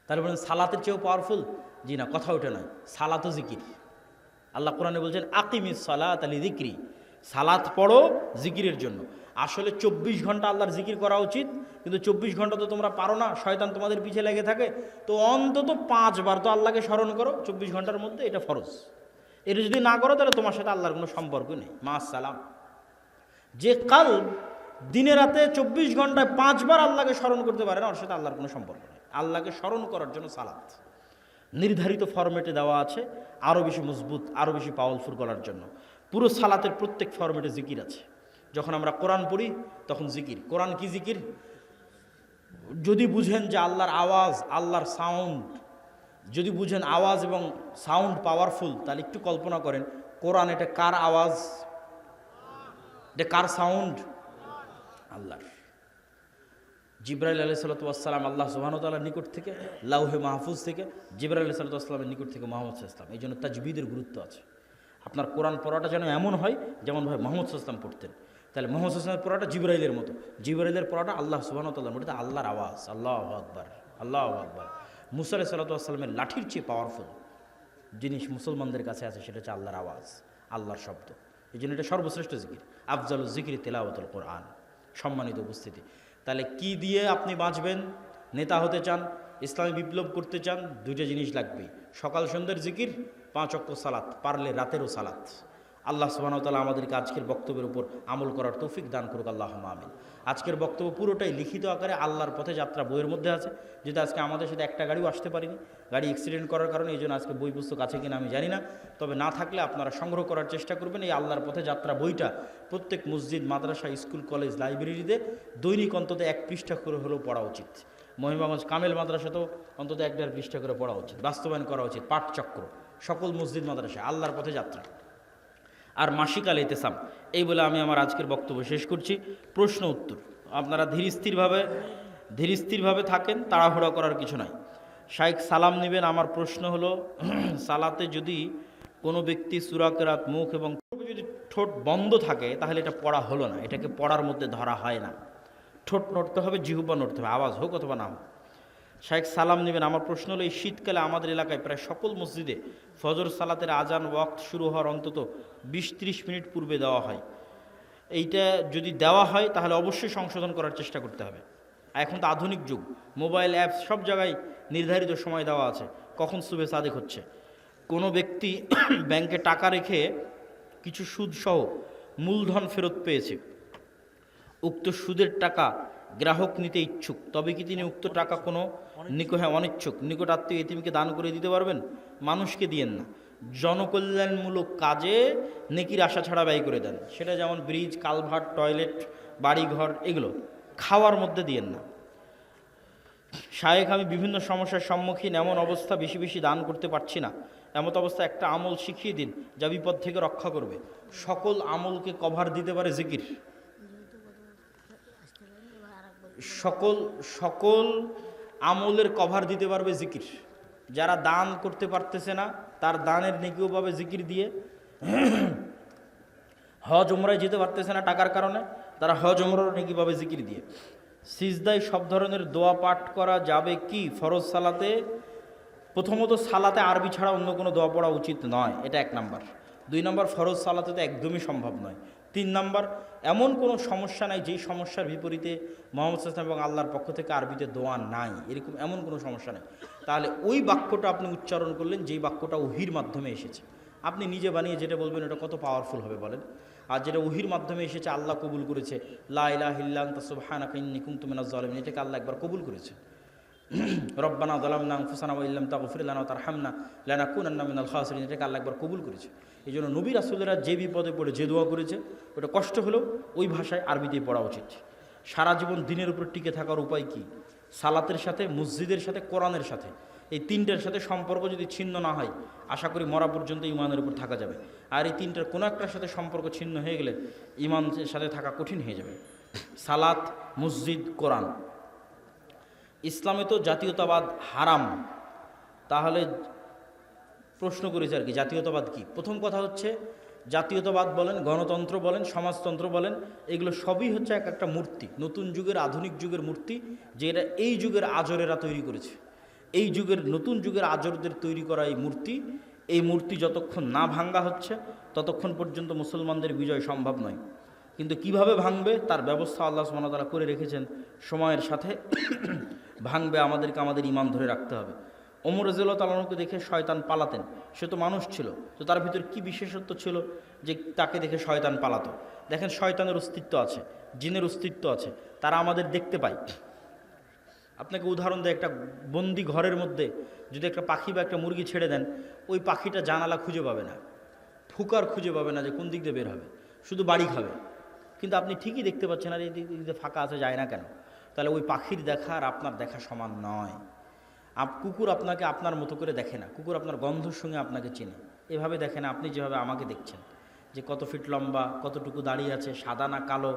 তাহলে বলেন সালাতের চেয়েও পাওয়ারফুল? জি না, কথা ওঠে নয়, সালাতও জিকির। আল্লাহ কোরআনে বলছেন আকিমিস সালাত লিযিকরি, সালাত পড়ো জিকিরের জন্য। আসলে 24 ঘন্টা আল্লাহর জিকির করা উচিত, কিন্তু 24 ঘন্টা তো তোমরা পারো না, শয়তান তোমাদের পিছে লেগে থাকে। তো অন্তত 5 বার তো আল্লাহকে স্মরণ করো 24 ঘন্টার মধ্যে, এটা ফরজ। এটা যদি না করো তাহলে তোমার সাথে আল্লাহর কোনো সম্পর্ক নেই। মা সালাম। যে কলব দিনে রাতে 24 ঘন্টায় 5 বার আল্লাহকে স্মরণ করতে পারে না, ওর সাথে আল্লাহর কোনো সম্পর্ক নেই। আল্লাহকে স্মরণ করার জন্য সালাত নির্ধারিত ফরম্যাটে দেওয়া আছে, আরও বেশি মজবুত, আরও বেশি পাওয়ারফুল করার জন্য। পুরো সালাতের প্রত্যেক ফরম্যাটে জিকির আছে। যখন আমরা কোরআন পড়ি তখন জিকির। কোরআন কি জিকির? যদি বুঝেন যে আল্লাহর আওয়াজ, আল্লাহর সাউন্ড, যদি বুঝেন আওয়াজ এবং সাউন্ড পাওয়ারফুল, তাহলে একটু কল্পনা করেন কোরআন এটা কার আওয়াজ, এটা কার সাউন্ড? আল্লাহর। জিবরাইল আলাইহিস সালাতু ওয়াস সালাম আল্লাহ সুবহানাহু ওয়া তাআলার নিকট থেকে, লাউহে মাহফুজ থেকে, জিবরাইল আলাইহিস সালাতু ওয়াস সালামের নিকট থেকে মুহাম্মদ সাল্লাল্লাহু আলাইহি ওয়াসাল্লাম। এই জন্য তাজবিদের গুরুত্ব আছে। আপনার কোরআন পড়াটা যেন এমন হয় যেমনভাবে মুহাম্মদ সাল্লাল্লাহু আলাইহি ওয়াসাল্লাম পড়তেন। তাহলে মুহাম্মদ সাল্লাল্লাহু আলাইহি ওয়াসাল্লামের পড়াটা জিবরাইলের মতো, জিবরাইলের পড়াটা আল্লাহ সুবহানাহু ওয়া তাআলার মতো, আল্লাহর আওয়াজ। আল্লাহু আকবার, আল্লাহু আকবার। মুসা আলাইহিস সালাতু ওয়াস সালামের লাঠির চেয়ে পাওয়ারফুল জিনিস মুসলমানদের কাছে আছে, সেটা হচ্ছে আল্লাহর আওয়াজ, আল্লাহর শব্দ। এই জন্য এটা সর্বশ্রেষ্ঠ জিকির। আফজালুজ জিকরি তিলাওয়াতুল কোরআন। সম্মানিত উপস্থিতি, তাহলে কি দিয়ে আপনি বাঁচবেন? নেতা হতে চান, ইসলামী বিপ্লব করতে চান, 2টা জিনিস লাগবে, সকাল সন্ধ্যের জিকির, 5 ওয়াক্ত সালাত, পারলে রাতেরও সালাত। আল্লাহ সুবহানাহু ওয়া তাআলা আমাদেরকে আজকের বক্তব্যের উপর আমল করার তৌফিক দান করুক, আল্লাহুম্মা আমিন। আজকের বক্তব্য পুরোটাই লিখিত আকারে আল্লাহর পথে যাত্রা বইয়ের মধ্যে আছে, যেটা আজকে আমাদের সাথে একটা গাড়িও আসতে পারিনি, গাড়ি অ্যাক্সিডেন্ট করার কারণে। এই জন্য আজকে বই পুস্তক আছে কিনা আমি জানি না, তবে না থাকলে আপনারা সংগ্রহ করার চেষ্টা করবেন। এই আল্লাহর পথে যাত্রা বইটা প্রত্যেক মসজিদ, মাদ্রাসা, স্কুল, কলেজ, লাইব্রেরিতে দৈনিক অন্তত 1 পৃষ্ঠা করে হলেও পড়া উচিত। মহিমাগঞ্জ কামেল মাদ্রাসাতেও অন্তত 1-1.5 পৃষ্ঠা করে পড়া উচিত, বাস্তবায়ন করা উচিত। পাঠচক্র সকল মসজিদ, মাদ্রাসা, আল্লাহর পথে যাত্রা আর মাসিক আল ইতিসাম। এই বলে আমি আমার আজকের বক্তব্য শেষ করছি। প্রশ্ন উত্তর আপনারা ধীর স্থিরভাবে থাকেন, তাড়াহুড়া করার কিছু নাই। শাইখ সালাম নেবেন। আমার প্রশ্ন হলো, সালাতে যদি কোনো ব্যক্তি সূরা কেরাত মুখ এবং যদি ঠোঁট বন্ধ থাকে তাহলে এটা পড়া হলো না, এটাকে পড়ার মধ্যে ধরা হয় না। ঠোঁট নড়তে হবে, জিহ্বা নড়তে হবে, আওয়াজ হোক অথবা না হোক। শাইখ সালাম নেবেন। আমার প্রশ্ন হলো, এই শীতকালে আমাদের এলাকায় প্রায় সকল মসজিদে ফজর সালাতের আজান ওয়াক্ত শুরু হওয়ার অন্তত 20-30 মিনিট পূর্বে দেওয়া হয়। এইটা যদি দেওয়া হয় তাহলে অবশ্যই সংশোধন করার চেষ্টা করতে হবে। এখন তো আধুনিক যুগ, মোবাইল অ্যাপস সব জায়গায় নির্ধারিত সময় দেওয়া আছে কখন সুবে সাদেক হচ্ছে। কোনো ব্যক্তি ব্যাংকে টাকা রেখে কিছু সুদসহ মূলধন ফেরত পেয়েছে, উক্ত সুদের টাকা গ্রাহক নিতে ইচ্ছুক, তবে কি তিনি উক্ত টাকা কোনো অনিচ্ছুক নিকট আত্মীয় এতিমকে দান করে দিতে পারবেন? মানুষকে দিয়েন না, জনকল্যাণমূলক কাজে নেকির আশা ছাড়া ব্যয় করে দেন। সেটা যেমন ব্রিজ, কালভার্ট, টয়লেট, বাড়িঘর, এগুলো খাওয়ার মধ্যে দিয়েন না। শায়েখ, আমি বিভিন্ন সমস্যার সম্মুখীন, এমন অবস্থা বেশি বেশি দান করতে পারছি না। এমত অবস্থা একটা আমল শিখিয়ে দিন যা বিপদ থেকে রক্ষা করবে। সকল আমলকে কভার দিতে পারে জিকির। সকল সকল আমলের কভার দিতে পারবে জিকির। যারা দান করতে পারতেছে না তার দানের নেকিও পাবে জিকির দিয়ে। হজ উমরায় যেতে পারতেছে না টাকার কারণে, তারা হজ উমরার নেকি পাবে জিকির দিয়ে। সিজদায় সব ধরনের দোয়া পাঠ করা যাবে কি ফরজ সালাতে? প্রথমত সালাতে আরবি ছাড়া অন্য কোনো দোয়া পড়া উচিত নয়, এটা 1 নাম্বার। 2 নাম্বার, ফরজ সালাতে তো একদমই সম্ভব নয়। 3 নাম্বার, এমন কোনো সমস্যা নাই যেই সমস্যার বিপরীতে মোহাম্মদ সাল্লাল্লাহু আলাইহি ওয়াসাল্লাম এবং আল্লাহর পক্ষ থেকে আরবিতে দোয়া নাই, এরকম এমন কোনো সমস্যা নেই। তাহলে ওই বাক্যটা আপনি উচ্চারণ করলেন যেই বাক্যটা ওহির মাধ্যমে এসেছে। আপনি নিজে বানিয়ে যেটা বলবেন ওটা কত পাওয়ারফুল হবে বলেন? আর যেটা ওহির মাধ্যমে এসেছে, আল্লাহ কবুল করেছে, লা ইলাহা ইল্লা আনতা সুবহানাকা ইন্নী কুনতু মিনাজ জালিমিন, এটাকে আল্লাহ একবার কবুল করেছে। রব্বানা যালামনা আনফুসানা ওয়া ইল্লাম তাগফির লানা ওয়া তারহামনা লানাকুনান্না মিনাল খাসিরিন, এটাকে আল্লাহ একবার কবুল করেছে। এই জন্য নবী রাসূলেরা যে বিপদে পড়ে যে দোয়া করেছে ওটা কষ্ট হলেও ওই ভাষায় আরবিতেই পড়া উচিত। সারা জীবন দিনের উপর টিকে থাকার উপায় কি? সালাতের সাথে, মসজিদের সাথে, কোরআনের সাথে, এই 3টার সাথে সম্পর্ক যদি ছিন্ন না হয়, আশা করি মরা পর্যন্ত ইমানের উপর থাকা যাবে। আর এই 3টার কোনো একটার সাথে সম্পর্ক ছিন্ন হয়ে গেলে ইমানের সাথে থাকা কঠিন হয়ে যাবে। সালাত, মসজিদ, কোরআন। ইসলামে তো জাতীয়তাবাদ হারাম, তাহলে প্রশ্ন করেছে আর কি জাতীয়তাবাদ কি? প্রথম কথা হচ্ছে, জাতীয়তাবাদ বলেন, গণতন্ত্র বলেন, সমাজতন্ত্র বলেন, এগুলো সবই হচ্ছে এক একটা মূর্তি, নতুন যুগের, আধুনিক যুগের মূর্তি, যেটা এই যুগের আজরেরা তৈরি করেছে। এই যুগের, নতুন যুগের আজরদের তৈরি করা এই মূর্তি যতক্ষণ না ভাঙ্গা হচ্ছে ততক্ষণ পর্যন্ত মুসলমানদের বিজয় সম্ভব নয়। কিন্তু কিভাবে ভাঙবে তার ব্যবস্থা আল্লাহ সুবহানাহু ওয়া তাআলা করে রেখেছেন। সময়ের সাথে ভাঙবে, আমাদেরকে আমাদের ঈমান ধরে রাখতে হবে। ওমর রাদিয়াল্লাহু তাআলা আনহুকে দেখে শয়তান পালাতেন, সে তো মানুষ ছিল, তো তার ভিতর কি বিশেষত্ব ছিল যে তাকে দেখে শয়তান পালাতো? দেখেন, শয়তানের অস্তিত্ব আছে, জিনের অস্তিত্ব আছে, তারা আমাদের দেখতে পায়। আপনাকে উদাহরণ দেয়, একটা বন্দি ঘরের মধ্যে যদি একটা পাখি বা একটা মুরগি ছেড়ে দেন, ওই পাখিটা জানালা খুঁজে পাবে না, ফুকার খুঁজে পাবে না যে কোন দিক দিয়ে বের হবে, শুধু বাড়ি খাবে। কিন্তু আপনি ঠিকই দেখতে পাচ্ছেন, আর এই দিক দিয়ে ফাঁকা আছে, যায় না কেন? তাহলে ওই পাখির দেখা আর আপনার দেখা সমান নয়। কুকুর আপনাকে আপনার মতো করে দেখে না, কুকুর আপনার গন্ধর সঙ্গে আপনাকে চেনে, এভাবে দেখে না আপনি যেভাবে আমাকে দেখছেন, যে কত ফিট লম্বা, কতটুকু দাঁড়িয়ে আছে, সাদা না কালো,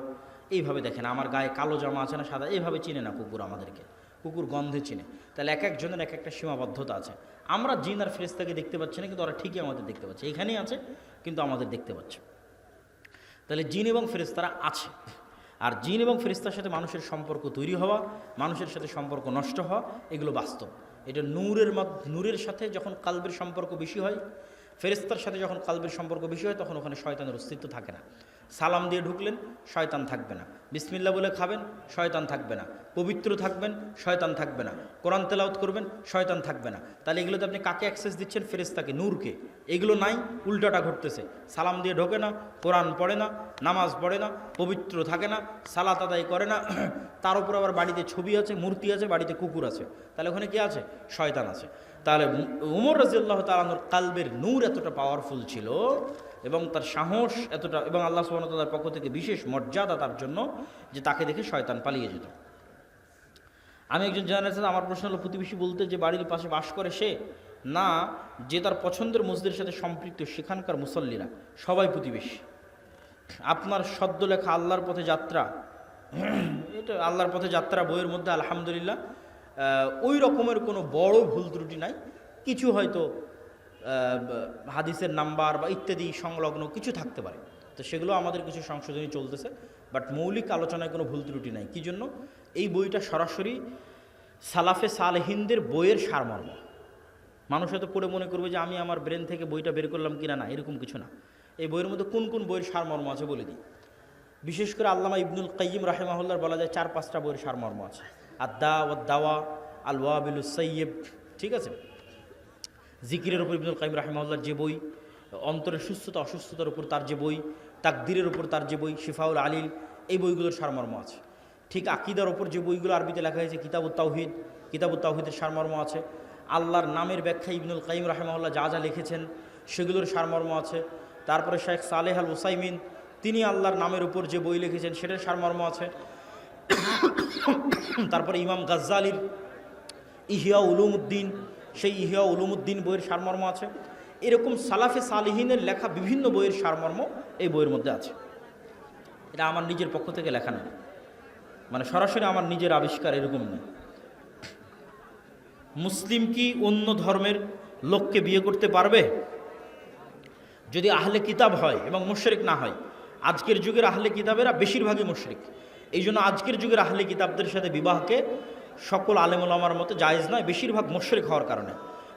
এইভাবে দেখে না। আমার গায়ে কালো জামা আছে না সাদা, এইভাবে চিনে না কুকুর আমাদেরকে, কুকুর গন্ধে চিনে। তাহলে এক একজনের এক একটা সীমাবদ্ধতা আছে। আমরা জিন আর ফেরেশতাকে দেখতে পাচ্ছি না, কিন্তু ওরা ঠিকই আমাদের দেখতে পাচ্ছে, এখানেই আছে কিন্তু আমাদের দেখতে পাচ্ছে। তাহলে জিন এবং ফেরেশতারা আছে। আর জিন এবং ফেরেশতার সাথে মানুষের সম্পর্ক তৈরি হওয়া, মানুষের সাথে সম্পর্ক নষ্ট হওয়া, এগুলো বাস্তব। এটা নূরের সাথে যখন কালবের সম্পর্ক বেশি হয়, ফেরেশতার সাথে যখন কালবের সম্পর্ক বেশি হয়, তখন ওখানে শয়তানের অস্তিত্ব থাকে না। সালাম দিয়ে ঢুকলেন, শয়তান থাকবে না। বিসমিল্লাহ বলে খাবেন, শয়তান থাকবে না। পবিত্র থাকবেন, শয়তান থাকবে না। কোরআন তেলাওয়াত করবেন, শয়তান থাকবে না। তাহলে এগুলোতে আপনি কাকে অ্যাক্সেস দিচ্ছেন? ফেরেশতাকে, নূরকে। এগুলো নাই, উল্টাটা ঘটতেছে। সালাম দিয়ে ঢোকে না, কোরআন পড়ে না, নামাজ পড়ে না, পবিত্র থাকে না, সালাত আদায় করে না, তার উপর আবার বাড়িতে ছবি আছে, মূর্তি আছে, বাড়িতে কুকুর আছে। তাহলে ওখানে কি আছে? শয়তান আছে। তাহলে ওমর রাদিয়াল্লাহু তাআলা আনহুর কালবের নূর এতটা পাওয়ারফুল ছিল এবং তার সাহস এতটা, এবং আল্লাহ সুবহানাহু ওয়া তাআলার পক্ষ থেকে বিশেষ মর্যাদা তার জন্য, যে তাকে দেখে শয়তান পালিয়ে যেত। আমি একজন জানাচ্ছি, আমার প্রশ্ন হলো, প্রতিবেশী বলতে যে বাড়ির পাশে বাস করে সে, না যে তার পছন্দের মসজিদের সাথে সম্পৃক্ত সেখানকার মুসল্লিরা সবাই প্রতিবেশী? আপনার সদ্য লেখা আল্লাহর পথে যাত্রা, এটা আল্লাহর পথে যাত্রা বইয়ের মধ্যে আলহামদুলিল্লাহ ওই রকমের কোনো বড় ভুল ত্রুটি নাই। কিছু হয়তো হাদিসের নাম্বার বা ইত্যাদি সংলগ্ন কিছু থাকতে পারে, তো সেগুলো আমাদের কিছু সংশোধনী চলতেছে, বাট মৌলিক আলোচনায় কোনো ভুল ত্রুটি নাই। কী জন্য? এই বইটা সরাসরি সালাফে সালেহিনদের বইয়ের সারমর্ম। মানুষ হয়তো পড়ে মনে করবে যে আমি আমার ব্রেন থেকে বইটা বের করলাম কিনা, না, এরকম কিছু না। এই বইয়ের মধ্যে কোন কোন বইয়ের সারমর্ম আছে বলে দিই। বিশেষ করে আল্লামা ইবনুল কাইয়িম রাহিমাহুল্লাহর বলা যায় 4-5টা বইয়ের সারমর্ম আছে। আদ-দা ওয়াদ দাওয়া, আল ওয়াবিলুস সাইয়্যিব, ঠিক আছে। জিকিরের উপর ইবনুল কাইয়িম রাহিমাহুল্লাহর যে বই, অন্তরের সুস্থতা অসুস্থতার উপর তার যে বই, তাকদীরের উপর তার যে বই শিফাউল আলিল, এই বইগুলোর সারমর্ম আছে। ঠিক আকীদার উপর যে বইগুলো আরবিতে লেখা হয়েছে, কিতাবুত তাওহীদ, কিতাবুত তাওহীদের সারমর্ম আছে। আল্লাহর নামের ব্যাখ্যা ইবনুল কাইয়িম রাহিমাহুল্লাহ যা যা লিখেছেন সেগুলোর সারমর্ম আছে। তারপরে শেখ সালেহ আল উসাইমিন তিনি আল্লাহর নামের উপর যে বই লিখেছেন সেটার সারমর্ম আছে। তারপরে ইমাম গাজ্জালির ইহিয়া উলুমউদ্দিন, সেই ইহিয়া উলুমউদ্দিন বইয়ের সারমর্ম আছে। এরকম সালাফে সালিহিনের লেখা বিভিন্ন বইয়ের সারমর্ম এই বইয়ের মধ্যে আছে। এটা আমার নিজের পক্ষ থেকে লেখা নয়, মানে সরাসরি আমার নিজের আবিষ্কার এরকম নয়। মুসলিম কি অন্য ধর্মের লোককে বিয়ে করতে পারবে যদি আহলে কিতাব হয় এবং মুশরিক না হয়? আজকের যুগের আহলে কিতাবেরা বেশিরভাগই মুশরিক। এই জন্য আজকের যুগের আহলে কিতাবদের সাথে বিবাহকে সকল আলেম ওলামার মতো জায়েজ নয়, বেশিরভাগ মুশরিক হওয়ার কারণে।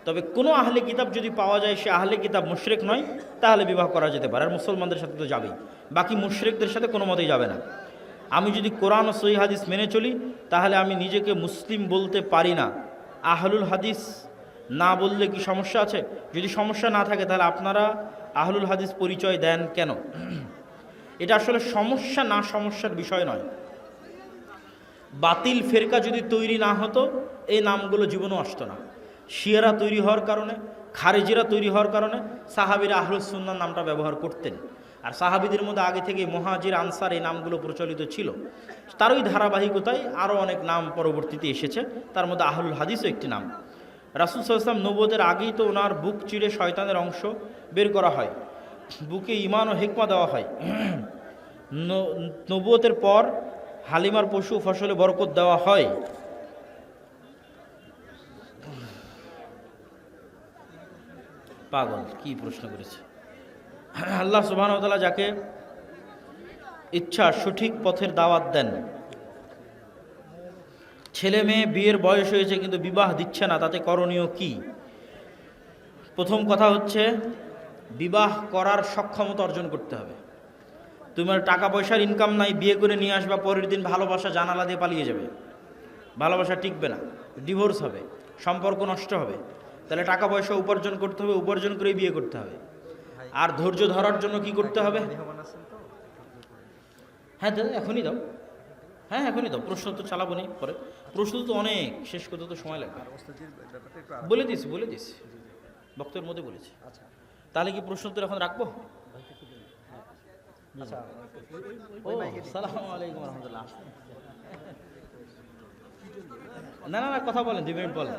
তবে কোনো আহলে কিতাব যদি পাওয়া যায় সে আহলে কিতাব মুশরিক নয়, তাহলে বিবাহ করা যেতে পারে। আর মুসলমানদের সাথে তো যাবেই, বাকি মুশরিকদের সাথে কোনো মতেই যাবে না। আমি যদি কোরআন ও সহিহ হাদিস মেনে চলি, তাহলে আমি নিজেকে মুসলিম বলতে পারি না। আহলুল হাদিস না বললে কি সমস্যা আছে? যদি সমস্যা না থাকে তাহলে আপনারা আহলুল হাদিস পরিচয় দেন কেন? এটা আসলে সমস্যা না সমস্যার বিষয় নয়। বাতিল ফেরকা যদি তৈরি না হতো এই নামগুলো জীবনও আসতো না। শিয়ারা তৈরি হওয়ার কারণে, খারেজিরা তৈরি হওয়ার কারণে সাহাবীরা আহলুস সুন্নাহ নামটা ব্যবহার করতেন। আর সাহাবীদের মধ্যে আগে থেকে মুহাজির, আনসার এই নামগুলো প্রচলিত ছিল। তারই ধারাবাহিকতায় আরও অনেক নাম পরবর্তীতে এসেছে, তার মধ্যে আহলুল হাদিসও একটি নাম। রাসূল সাল্লাল্লাহু আলাইহি ওয়াসাল্লাম নবুয়তের আগেই তো ওনার বুক চিরে শয়তানের অংশ বের করা হয়, বুকে ঈমান ও হিকমা দেওয়া হয়। নবুয়তের পর হালিমার পশু ফসলে বরকত দেওয়া হয়। পাগল কি প্রশ্ন করেছে? আল্লাহ সুবহানাহু ওয়া তাআলা যাকে ইচ্ছা সঠিক পথের দাওয়াত দেন। ছেলে মেয়ে বিয়ের বয়স হয়েছে কিন্তু বিবাহ দিচ্ছে না, তাতে করণীয় কি? প্রথম কথা হচ্ছে বিবাহ করার সক্ষমতা অর্জন করতে হবে। তোমার টাকা পয়সার ইনকাম নাই, বিয়ে করে নিয়ে আসবা, পরের দিন ভালোবাসা জানালা দিয়ে পালিয়ে যাবে, ভালোবাসা টিকবে না, ডিভোর্স হবে, সম্পর্ক নষ্ট হবে। তাহলে টাকা পয়সা উপার্জন করতে হবে, উপার্জন করে বিয়ে করতে হবে। আর ধৈর্য ধরার জন্য কি করতে হবে? হ্যাঁ দাদা এখনই দাও, হ্যাঁ এখনই দাও, প্রশ্ন তো চালাবো নি পরে, প্রশ্ন তো অনেক, শেষ করতে তো সময় লাগবে। বলে দিস বক্তব্যের মধ্যে বলেছি। তাহলে কি প্রশ্ন তো এখন রাখবো? আসসালামু আলাইকুম রহমতুল্লাহ। না না না কথা বলেন, 2 মিনিট বলেন।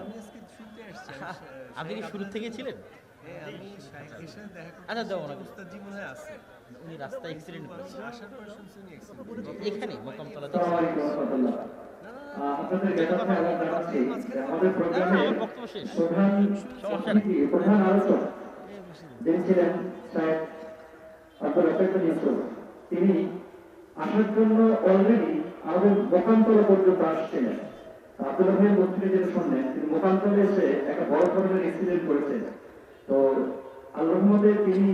আপনি কি শুরু থেকে ছিলেন? আচ্ছা যাও না, উনি রাস্তায় অ্যাক্সিডেন্ট করেছে এখানে মোকামতলা। বক্তব্য শেষ, সমস্যা নেই। তিনি আসার জন্য অলরেডি আমাদের মোকান্তরে পর্যন্ত আসছিলেন। আব্দুল্লাহ ভাইয়ের বক্তৃতা যেটা শুনলেন, তিনি মোকান্তরে এসে একটা বড় ধরনের অ্যাক্সিডেন্ট করেছেন। তো আল্লাহর রহমতে তিনি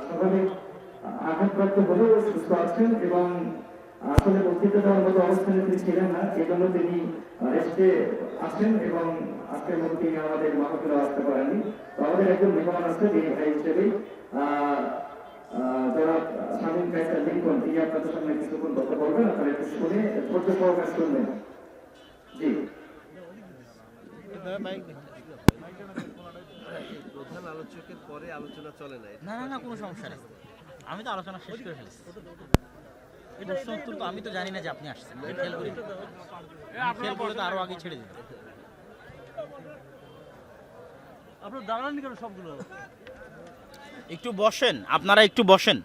স্বাভাবিক আঘাতপ্রাপ্ত হলেও সুস্থ আছেন এবং আসলে বক্তৃতা দেওয়ার মতো অবস্থানে তিনি ছিলেন না, এই জন্য তিনি রেস্টে আছেন এবং আজকের মতো তিনি আমাদের মাহফিলে আসতে পারেননি। তো আমাদের একজন মেহমান আছে যিনি ভাই হিসেবেই যারা স্বাধীন কায়দা লিখবেন, তিনি আপনাদের সামনে কিছুক্ষণ কথা বলবেন, আপনারা একটু শুনে ধৈর্য সহকারে শুনবেন। জি প্রধান আলোচকের পরে আলোচনা চলে না। না না না কোনো সমস্যা নেই, আমি তো আলোচনা শেষ করে ফেলেছি। এটা সত্তর তো আমি তো জানি না যে আপনি আসছেন, খেয়াল করি, খেয়াল করে তো আরো আগে ছেড়ে দিন। আপনার দাঁড়ান কেন সবগুলো? একটু বসেন, আপনারা একটু বসেন।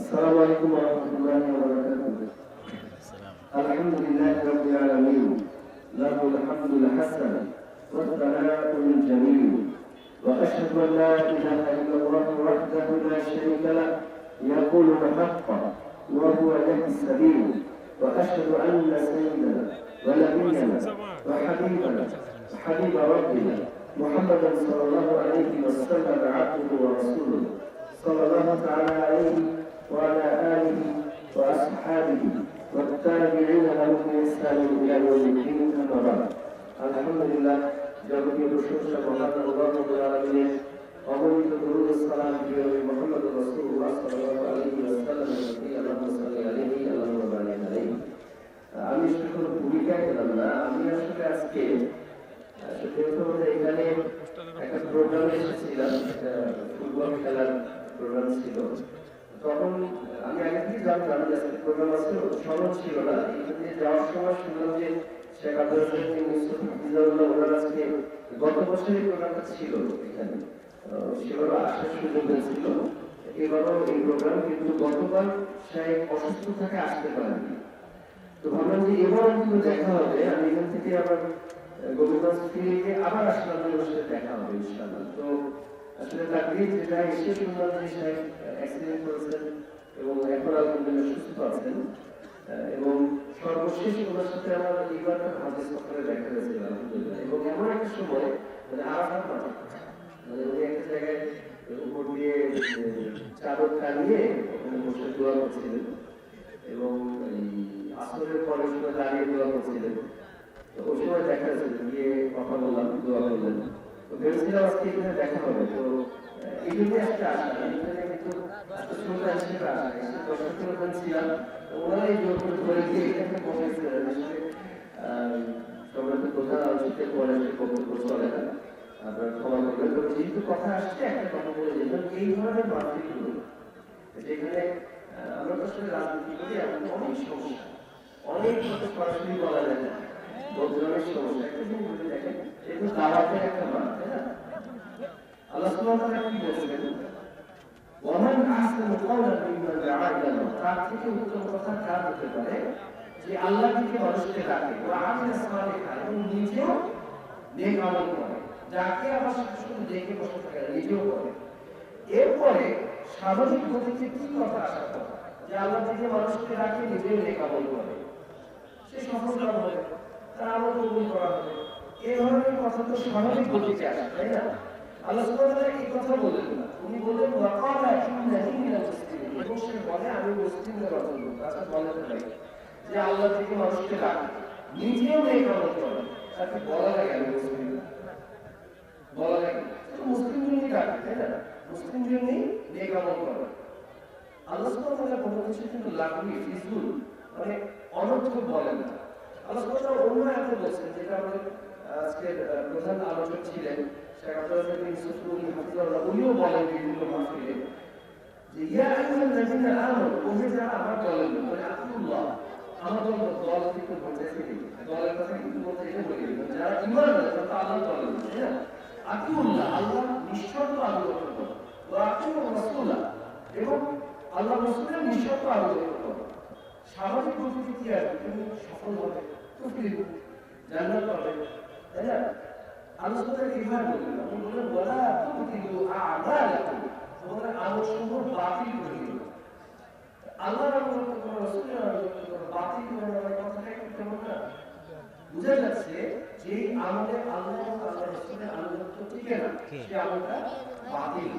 আসসালামু আলাইকুম ওয়া রাহমাতুল্লাহি ওয়া বারাকাতুহু। আলহামদুলিল্লাহি রাব্বিল আলামিন, লাহুল হামদুল হাসান ওয়াস সালাতুল জামিল ওয়া আশহাদু আন লা ইলাহা ইল্লাল্লাহু ওয়াহদাহু লা শারীকা লাহু ইয়াকুলুল হাক্কা ওয়া হুয়া ইয়াহদিস সাবিল ওয়া আশহাদু আন্না সাইয়্যিদানা ওয়া নাবিyyana ওয়া হাবিবানা ওয়া হাবিবা রাব্বিনা মুহাম্মাদান সাল্লাল্লাহু আলাইহি ওয়া সাল্লাম আবদুহু ওয়া রাসূলুহু সাল্লাল্লাহু তাআলা আলাইহি وعلى آله وأصحابه والتابعين لهم بإحسان إلى يوم الدين أما بعد الحمد لله যাবতীয় প্রশংসা মহান আল্লাহ রাব্বুল আলামিনের অগণিত দরুদ ও সালাম প্রিয় মুহাম্মদ রাসূলুল্লাহ সাল্লাল্লাহু আলাইহি ওয়াসাল্লাম আল্লাহুম্মা সাল্লি আলাইহি আল্লাহুম্মা বারিক আলাইহি। আমি আসলে কোনো ভূমিকায় গেলাম না, আমি আসলে আজকে এখানে একটা প্রোগ্রামে এসেছিলাম, একটা ফুটবল খেলার প্রোগ্রাম ছিল। তখন আমি আগে থেকে জানতাম যে আজকে প্রোগ্রাম আছে, স্মরণ ছিল না। এখানে যাওয়ার সময় শুনলাম যে শেখ আব্দুল রাজ্জাক ইউসুফ হাফিজাহুল্লাহ ওনার আজকে গত বছরই প্রোগ্রামটা ছিল এখানে, সেবারও আসার সুযোগ হয়েছিল। এবারও এই প্রোগ্রাম, কিন্তু গতবার শেখ অসুস্থ থাকে আসতে পারেনি। তো ভাবলাম যে এবার অন্তত দেখা হবে। আমি এখান থেকে আবার গোবিন্দগঞ্জ ফিরে আবার আসলাম, ওনার সাথে দেখা হবে ইনশাআল্লাহ। তো আসলে তাকে যেটা এসে শুনলাম যে শেখ অ্যাক্সিডেন্ট করেছেন এবং এখন আলহামদুলিল্লাহ সুস্থ আছেন। এবং সর্বশেষ ওনার সাথে আমার এইবার হাদিস সফরে দেখা হয়েছিল আলহামদুলিল্লাহ। এবং এমন একটা সময় মানে আরাফাত মাঠে, মানে উনি একটা জায়গায় উপর দিয়ে চাদর টানিয়ে ওখানে বসে দোয়া করছিলেন এবং এই আসরের পরের সময় দাঁড়িয়ে দোয়া করছিলেন। তো ওই সময় দেখা যাচ্ছে গিয়ে কথা বললাম, দোয়া করলেন। তো ভেবেছিলাম আজকে এখানে দেখা হবে। তো এই জন্য আজকে আসা, এখানে কিন্তু শ্রোতা হিসেবে আসা, এসে দর্শক করে ছিলাম। ওনারাই জোর করে ধরে দিয়ে এখানে বসেছিলেন। আসলে সবাই তো প্রধান আলোচকের পরে বক্তব্য চলে না, আপনারা ক্ষমা করবেন। তো যেহেতু কথা আসছে একটা কথা বলে দিলাম, এই ধরনের মাতৃগুলো যেখানে আমরা তো আসলে রাজনীতি করি, এখন অনেক সমস্যা, অনেক কথা সরাসরি বলা যায় না, বদলানোর সমস্যা। একটা জিনিস বলে দেখেন, যেহেতু দাওয়াতের একটা মান, তাই না? আল্লাহ সুবহানাহু ওয়া তাআলা কি বলেছেন? ওয়ামান আহসানু কাওলান মিম্মান দাআ ইলা আল্লাহ। তার থেকে উত্তম কথা কার হতে পারে যে আল্লাহ থেকে মানুষকে ডাকে, ওয়া আমিলা সালিহান, এবং নিজেও নেক আমল করে, যাকে আবার শুধু দেখে বসে থাকে না, নিজেও করে। এরপরে স্বাভাবিক গতিতে কি কথা আসা কথা যে আল্লাহ থেকে মানুষকে ডাকে, নিজেও নেক আমল করে, সে সফল কাম হবে, তার আমল কবুল করা হবে। এই ধরনের কথা তো স্বাভাবিক গতিতে আসে, তাই না? আল্লাহ সুবহানাহু ওয়া তাআলা এই কথা বলেন না, উনি বলেন ওয়াকালা ইন্নানি মিনাল মুসলিমিন, এবং সে বলে আমি মুসলিমদের অন্তর্ভুক্ত। আচ্ছা বলে তো ভাই যে আল্লাহ থেকে মানুষকে ডাকে, নিজেও নেক আমল করে, তাকে বলা লাগে আমি মুসলিম, বলা লাগে মুসলিম জন্যই ডাকে, তাই না? মুসলিম জন্যই নেক আমল করে। আল্লাহ সুবহানাহু ওয়া তাআলা কোনো কিছু কিন্তু লাগবে ফিজুল, মানে অনর্থক বলেন না। আল্লাহ সুবহানাহু ওয়া তাআলা অন্য আয়াতে বলছেন, যেটা আমাদের আজকের প্রধান আলোচক ছিলেন শেখ আব্দুল রাজ্জাক ইউসুফ হাফিজাহুল্লাহ, উনিও বলেন বিভিন্ন মাহফিলে যে ইয়া আইয়ুহাল্লাযীনা আমানু, ওহে যারা আমার দলের লোক, মানে আতিউল্লাহ, আমার দল থেকে বলতেছি, দলের কথা কিন্তু বলতে এটা বলে দিলাম, যারা ঈমান আনে তারা আল্লাহর দলের লোক, তাই না? আতিউল্লাহ, আল্লাহ নিঃশর্ত আনুগত্য করো, ওয়া আতিউর রাসূলা, এবং আল্লাহ রাসূলের নিঃশর্ত আনুগত্য করো। স্বাভাবিক গতিতে কি আর তুমি সফল হবে, তুফলিহ, জান্নাত পাবে, তাই না? আল্লাহ সুবহানাহু ওয়া তাআলা কিভাবে বললেন? আপনি বললেন ওয়ালা তুবতিলু আ'মালাকুম, তোমরা আমলসমূহ বাতিল করে দিও। আল্লাহর আনুগত্য করো, রাসূলের আনুগত্য করো, বাতিল করে দেওয়ার কথাটা একটু কেমন না? বুঝা যাচ্ছে যে আমলে আল্লাহ এবং আল্লাহর রাসূলের আনুগত্য টিকে না, সে আমলটা বাতিল।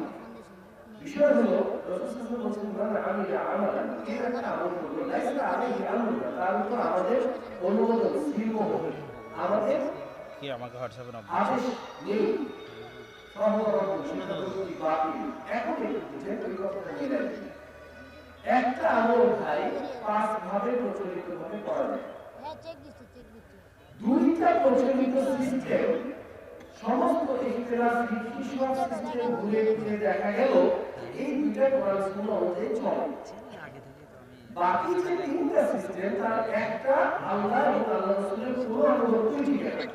বিষয় হলো রাসূল সাল্লাল্লাহু আলাইহি ওয়াসাল্লাম বলেছেন মান আমিলা আমালান, এর একটা আমল করবে লাইসা আলাইহি আমরুনা, তার উপর আমাদের অনুমোদন ছিল, আমাদের কি আমাকে হোয়াটসঅ্যাপে নক আদেশ নেই, এখন একটা আমল ভাই 5 ভাবে প্রচলিত ভাবে করা যায়। দুইটা প্রচলিত সিস্টেম, সমস্ত ইখতিলাফ ফিকহি সব সিস্টেম ঘুরে ফিরে দেখা গেল এই দুইটা কোরআন সুন্নাহ অনুযায়ী চলে। বাকি যে তিনটা সিস্টেম, তার একটা আল্লাহ এবং আল্লাহ রাসূলের পুরো আনুগত্যই ঠিক আছে।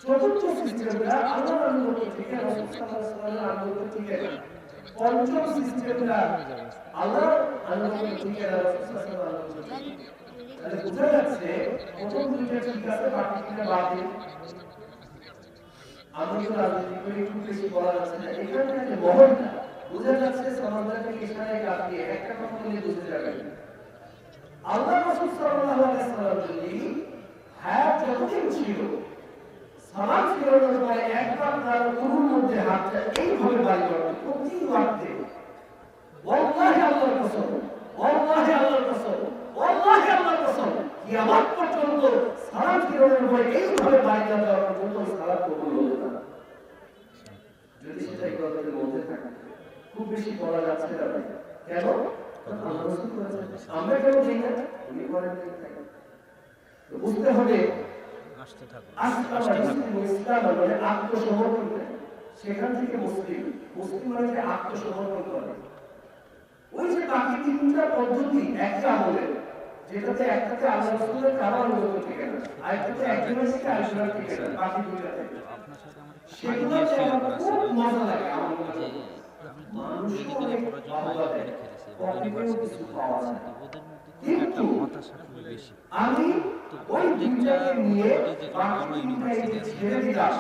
চতুর্থ সিস্টেমটা আল্লাহর আনুগত্য ঠিক আছে, রাসূল সাল্লাল্লাহু আলাইহি ওয়াসাল্লামের আনুগত্য ঠিক আছে। পঞ্চম সিস্টেমটা আল্লাহর আনুগত্য ঠিক আছে, রাসূল সাল্লাল্লাহু আলাইহি ওয়াসাল্লামের। তাহলে বোঝা যাচ্ছে প্রথম দুইটা ঠিক আছে, বাকি তিনটা বাতিল। আমরা তো রাজনীতি করি, খুব বেশি বলা যাচ্ছে না। এখানে যে মহলটা বোঝা যাচ্ছে, সমাজটাকে ইশারায় কাটিয়ে একটা কথা বলে বুঝতে যাবে। আল্লাহ রাসূল সাল্লাল্লাহু আলাইহি ওয়াসাল্লাম যদি হায়াত যতদিন ছিল, সালাত ফিরানোর পরে একবার তার উরুর মধ্যে হাতটা এইভাবে বাড়ি করত প্রতি ওয়াক্তে, ওয়াল্লাহি আল্লাহর কসম, ওয়াল্লাহি আল্লাহর কসম, ওয়াল্লাহি আল্লাহর কসম, কিয়ামত পর্যন্ত সালাত ফিরানোর পরে এইভাবে বাড়ি দেওয়া পর্যন্ত সালাত কবুল হতো না। যদি সেটা ইবাদতের মধ্যে থাকে, খুব বেশি বলা যাচ্ছে না। কেন? আল্লাহ রাসূল করেছেন, আমরা কেন জানি না, উনি করেন। তো বুঝতে হবে আসতে থাকো, ইসলাম মানে আত্মসমর্পণ, সেখান থেকে মুসলিম মানে যে আত্মসমর্পণ করে। ওই যে বাকি তিনটা পদ্ধতি একটা আমলের, যেটাতে একটাতে আল্লাহ রাসূলের কারো অনুমতি থেকে না, আরেকটাতে একজনের থেকে আরেকজনের থেকে না, বাকি দুইটা থেকে। সেগুলোতে আমার খুব মজা লাগে। আমার মনে মানুষ অনেক ভালো দেয়, পকেটেও কিছু পাওয়া যায়। কিন্তু আমি ওই দুইটাকে নিয়ে বাকি দুইটাকে ছেড়ে দিলাম।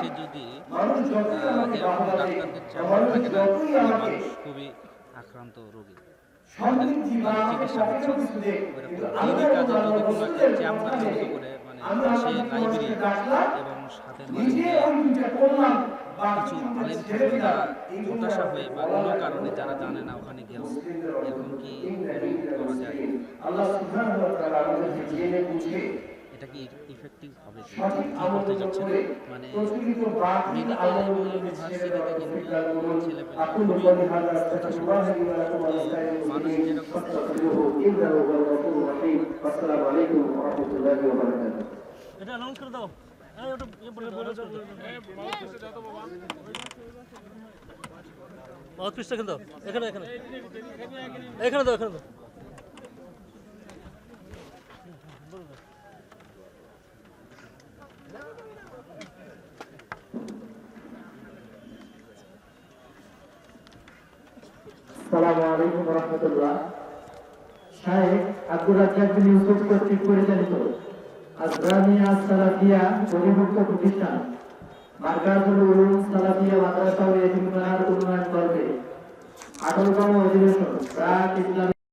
মানুষ যতই আমাকে বাহবা দেয়, মানুষ যতই আমাকে খুবই আক্রান্ত রোগী সমৃদ্ধি বা আমাকে পকেটেও কিছু দেয়, কিন্তু আল্লাহ এবং আল্লাহর রাসূলের মাধ্যমে আমি আমার লাইব্রেরি এবং সাথে নিজে ওই দুইটা করলাম, কিছু আলেম ছেড়ে দিলাম। হতাশা হয়ে বা কোনো কারণে যারা জানে না ওখানে গেল, এরকম কি করা যায়? আল্লাহ সুবহানাহু ওয়া তাআলা আমাদেরকে জেনে বুঝে এটা কি ইফেক্টিভ হবে? সঠিক আমল করে মানে প্রচলিত বাতিল আমল থেকে ছেড়ে দেওয়ার তৌফিক দান করুন। আকুলু কওলি হাযা আস্তাগফিরুল্লাহ লি ওয়া লাকুম ওয়া লিসাইরিল মুসলিমিন ফাস্তাগফিরুহু ইন্নাহু হুয়াল গফুরুর রাহিম। আসসালামু আলাইকুম ওয়া রাহমাতুল্লাহি ওয়া বারাকাতুহু। এটা অ্যানাউন্স করে দাও। এই ওটা মাউথপিসটা এখানে দাও, এখানে এখানে এখানে দাও, এখানে দাও। আসসালামু আলাইকুম ওয়া রাহমাতুল্লাহ। শায়েখ আব্দুর রাজ্জাক বিন ইউসুফ কর্তৃক পরিচালিত আজরামিয়া সালাফিয়া পরিমুক্ত প্রতিষ্ঠান মার্কাজুল উলুম সালাফিয়া মাদ্রাসা ও এতিমখানার উন্নয়ন করবে 18তম অধিবেশন প্রাক ইসলামী